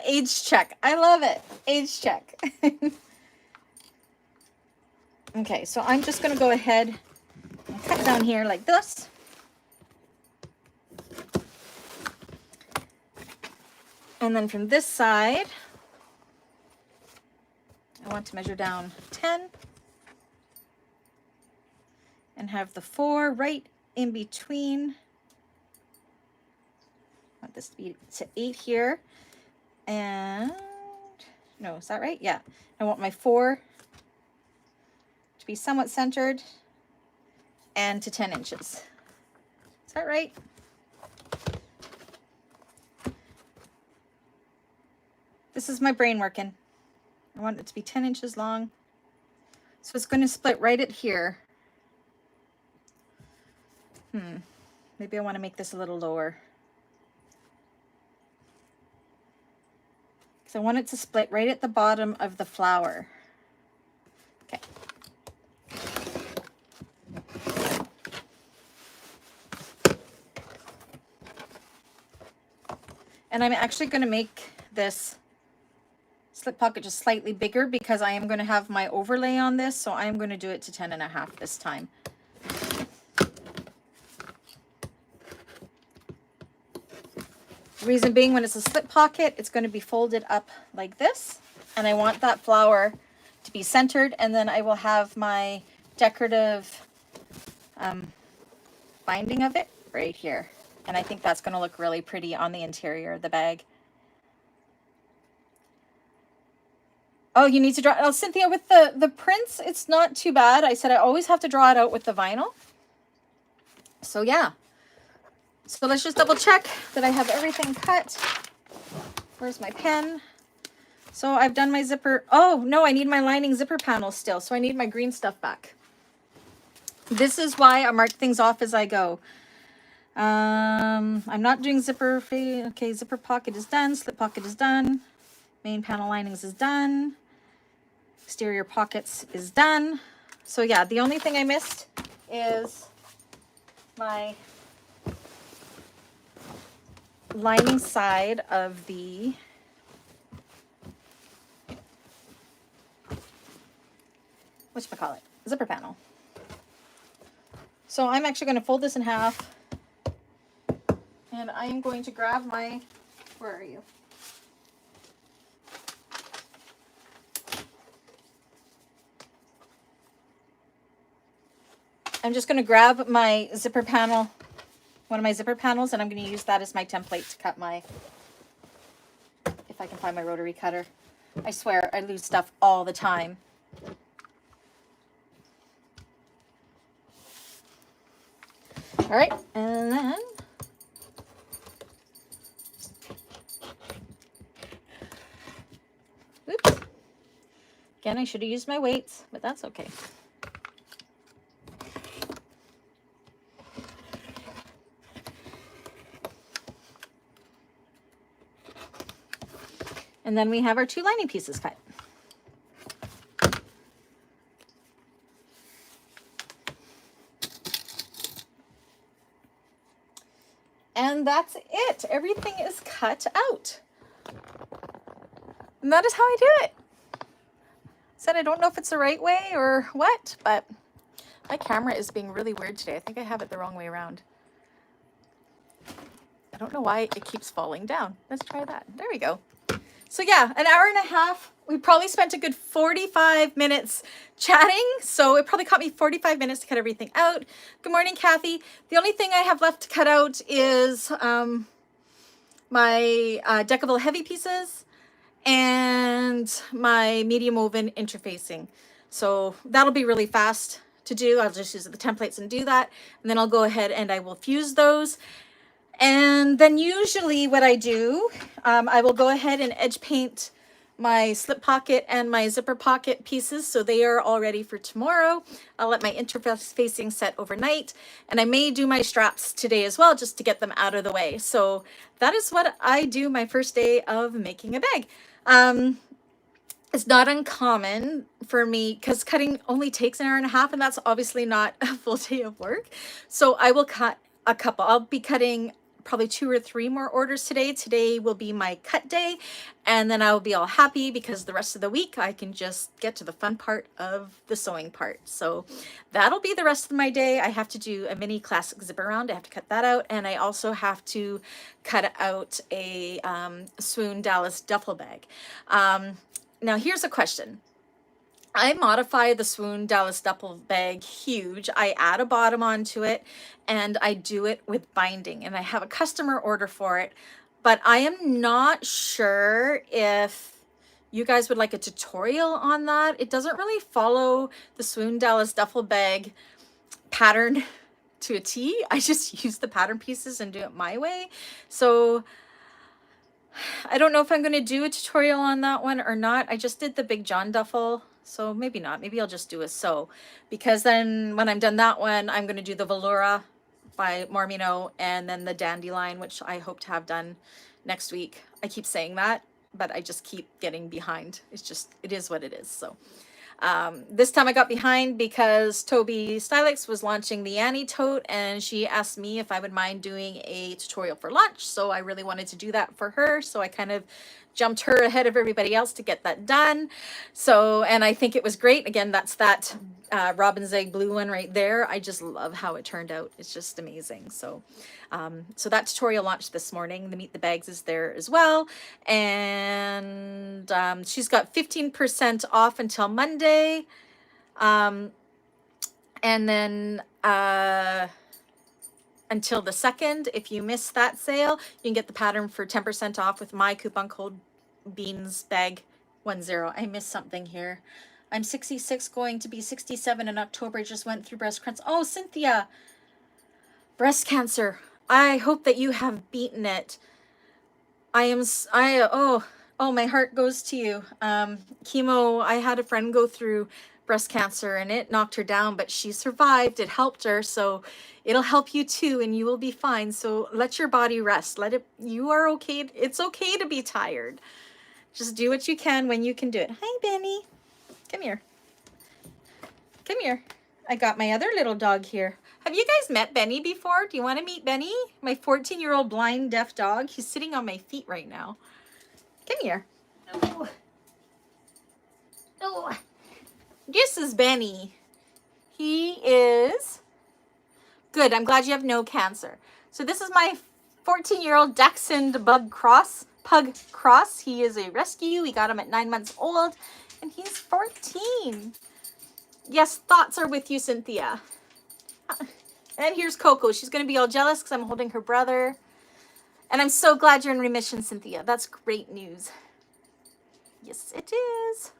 Age check. I love it. Age check. Okay, so I'm just going to go ahead and cut down here like this. And then from this side, I want to measure down 10 and have the 4 right in between. I want this to be to 8 here. And no, is that right? Yeah. I want my 4 to be somewhat centered and to 10 inches. Is that right? This is my brain working. I want it to be 10 inches long. So it's going to split right at here. Maybe I want to make this a little lower. I want it to split right at the bottom of the flower. Okay. And I'm actually going to make this slip pocket just slightly bigger because I am going to have my overlay on this. So I am going to do it to 10.5 this time. Reason being, when it's a slip pocket, it's going to be folded up like this. And I want that flower to be centered. And then I will have my decorative binding of it right here. And I think that's going to look really pretty on the interior of the bag. Oh, you need to draw. Oh, Cynthia, with the prints, it's not too bad. I said I always have to draw it out with the vinyl. So yeah. So let's just double check that I have everything cut. Where's my pen? So I've done my zipper. Oh, no, I need my lining zipper panel still. So I need my green stuff back. This is why I mark things off as I go. I'm not doing zipper. Okay, zipper pocket is done. Slip pocket is done. Main panel linings is done. Exterior pockets is done. So yeah, the only thing I missed is my lining side of the whatchamacallit, zipper panel. So I'm actually going to fold this in half, and I am going to grab my, where are you? I'm just going to grab my zipper panel, one of my zipper panels, and I'm going to use that as my template to cut my, if I can find my rotary cutter. I swear I lose stuff all the time. All right, and then oops. Again, I should have used my weights, but that's okay. And then we have our 2 lining pieces cut. And that's it. Everything is cut out. And that is how I do it. Said I don't know if it's the right way or what, but my camera is being really weird today. I think I have it the wrong way around. I don't know why it keeps falling down. Let's try that. There we go. So yeah, an hour and a half. We probably spent a good 45 minutes chatting. So it probably caught me 45 minutes to cut everything out. Good morning, Kathy. The only thing I have left to cut out is my deckable heavy pieces and my medium woven interfacing. So that'll be really fast to do. I'll just use the templates and do that. And then I'll go ahead and I will fuse those. And then usually what I do, I will go ahead and edge paint my slip pocket and my zipper pocket pieces, so they are all ready for tomorrow. I'll let my interfacing set overnight, and I may do my straps today as well, just to get them out of the way. So that is what I do my first day of making a bag. It's not uncommon for me because cutting only takes an hour and a half, and that's obviously not a full day of work. So I will cut a couple. I'll be cutting probably 2 or 3 more orders today. Today will be my cut day, and then I will be all happy because the rest of the week I can just get to the fun part of the sewing part. So that'll be the rest of my day. I have to do a mini classic zipper round. I have to cut that out, and I also have to cut out a Swoon Dallas duffel bag. Now here's a question. I modify the Swoon Dallas duffel bag huge. I add a bottom onto it and I do it with binding, and I have a customer order for it, but I am not sure if you guys would like a tutorial on that. It doesn't really follow the Swoon Dallas duffel bag pattern to a T. I just use the pattern pieces and do it my way. So I don't know if I'm going to do a tutorial on that one or not. I just did the Big John duffel. So maybe not. Maybe I'll just do a sew, because then when I'm done that one, I'm going to do the Veloura by Mormino and then the Dandelion, which I hope to have done next week. I keep saying that, but I just keep getting behind. It's just, it is what it is. So this time I got behind because Toby Stylix was launching the Annie tote, and she asked me if I would mind doing a tutorial for launch. So I really wanted to do that for her. So I kind of jumped her ahead of everybody else to get that done. So, and I think it was great. Again, that's that robin's egg blue one right there. I just love how it turned out. It's just amazing. So so that tutorial launched this morning. The Meet the Bags is there as well. And she's got 15% off until Monday. And then until the 2nd, if you miss that sale, you can get the pattern for 10% off with my coupon code BEANSBAG10. I missed something here. I'm 66, going to be 67 in October. I just went through breast cancer. Oh, Cynthia, breast cancer. I hope that you have beaten it. Oh, my heart goes to you. Chemo, I had a friend go through breast cancer and it knocked her down, but she survived. It helped her. So it'll help you too, and you will be fine. So let your body rest. You are okay. It's okay to be tired. Just do what you can when you can do it. Hi, Benny. Come here. Come here. I got my other little dog here. Have you guys met Benny before? Do you want to meet Benny? My 14-year-old blind deaf dog. He's sitting on my feet right now. Come here. Oh. Oh. This is Benny. He is good. I'm glad you have no cancer. So this is my 14-year-old Dachshund Pug Cross. He is a rescue. We got him at 9 months old, and he's 14. Yes, thoughts are with you, Cynthia. And here's Coco. She's going to be all jealous because I'm holding her brother. And I'm so glad you're in remission, Cynthia. That's great news. Yes, it is.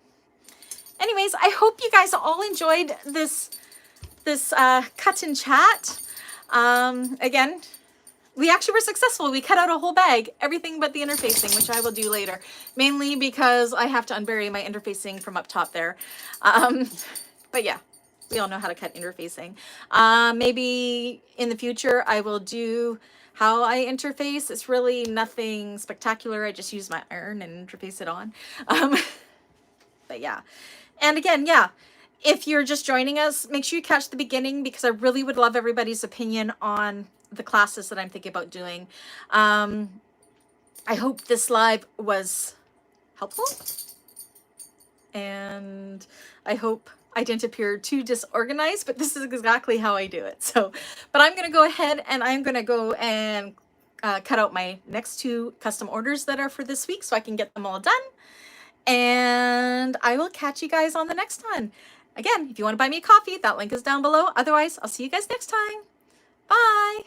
Anyways, I hope you guys all enjoyed this cut and chat. Again, we actually were successful. We cut out a whole bag, everything but the interfacing, which I will do later, mainly because I have to unbury my interfacing from up top there. But yeah, we all know how to cut interfacing. Maybe in the future I will do how I interface. It's really nothing spectacular. I just use my iron and interface it on. But yeah. And again, yeah, if you're just joining us, make sure you catch the beginning because I really would love everybody's opinion on the classes that I'm thinking about doing. I hope this live was helpful. And I hope I didn't appear too disorganized, but this is exactly how I do it. So, but I'm going to go ahead and I'm going to go and cut out my next 2 custom orders that are for this week so I can get them all done. And I will catch you guys on the next one. Again, if you want to buy me a coffee, that link is down below. Otherwise, I'll see you guys next time. Bye.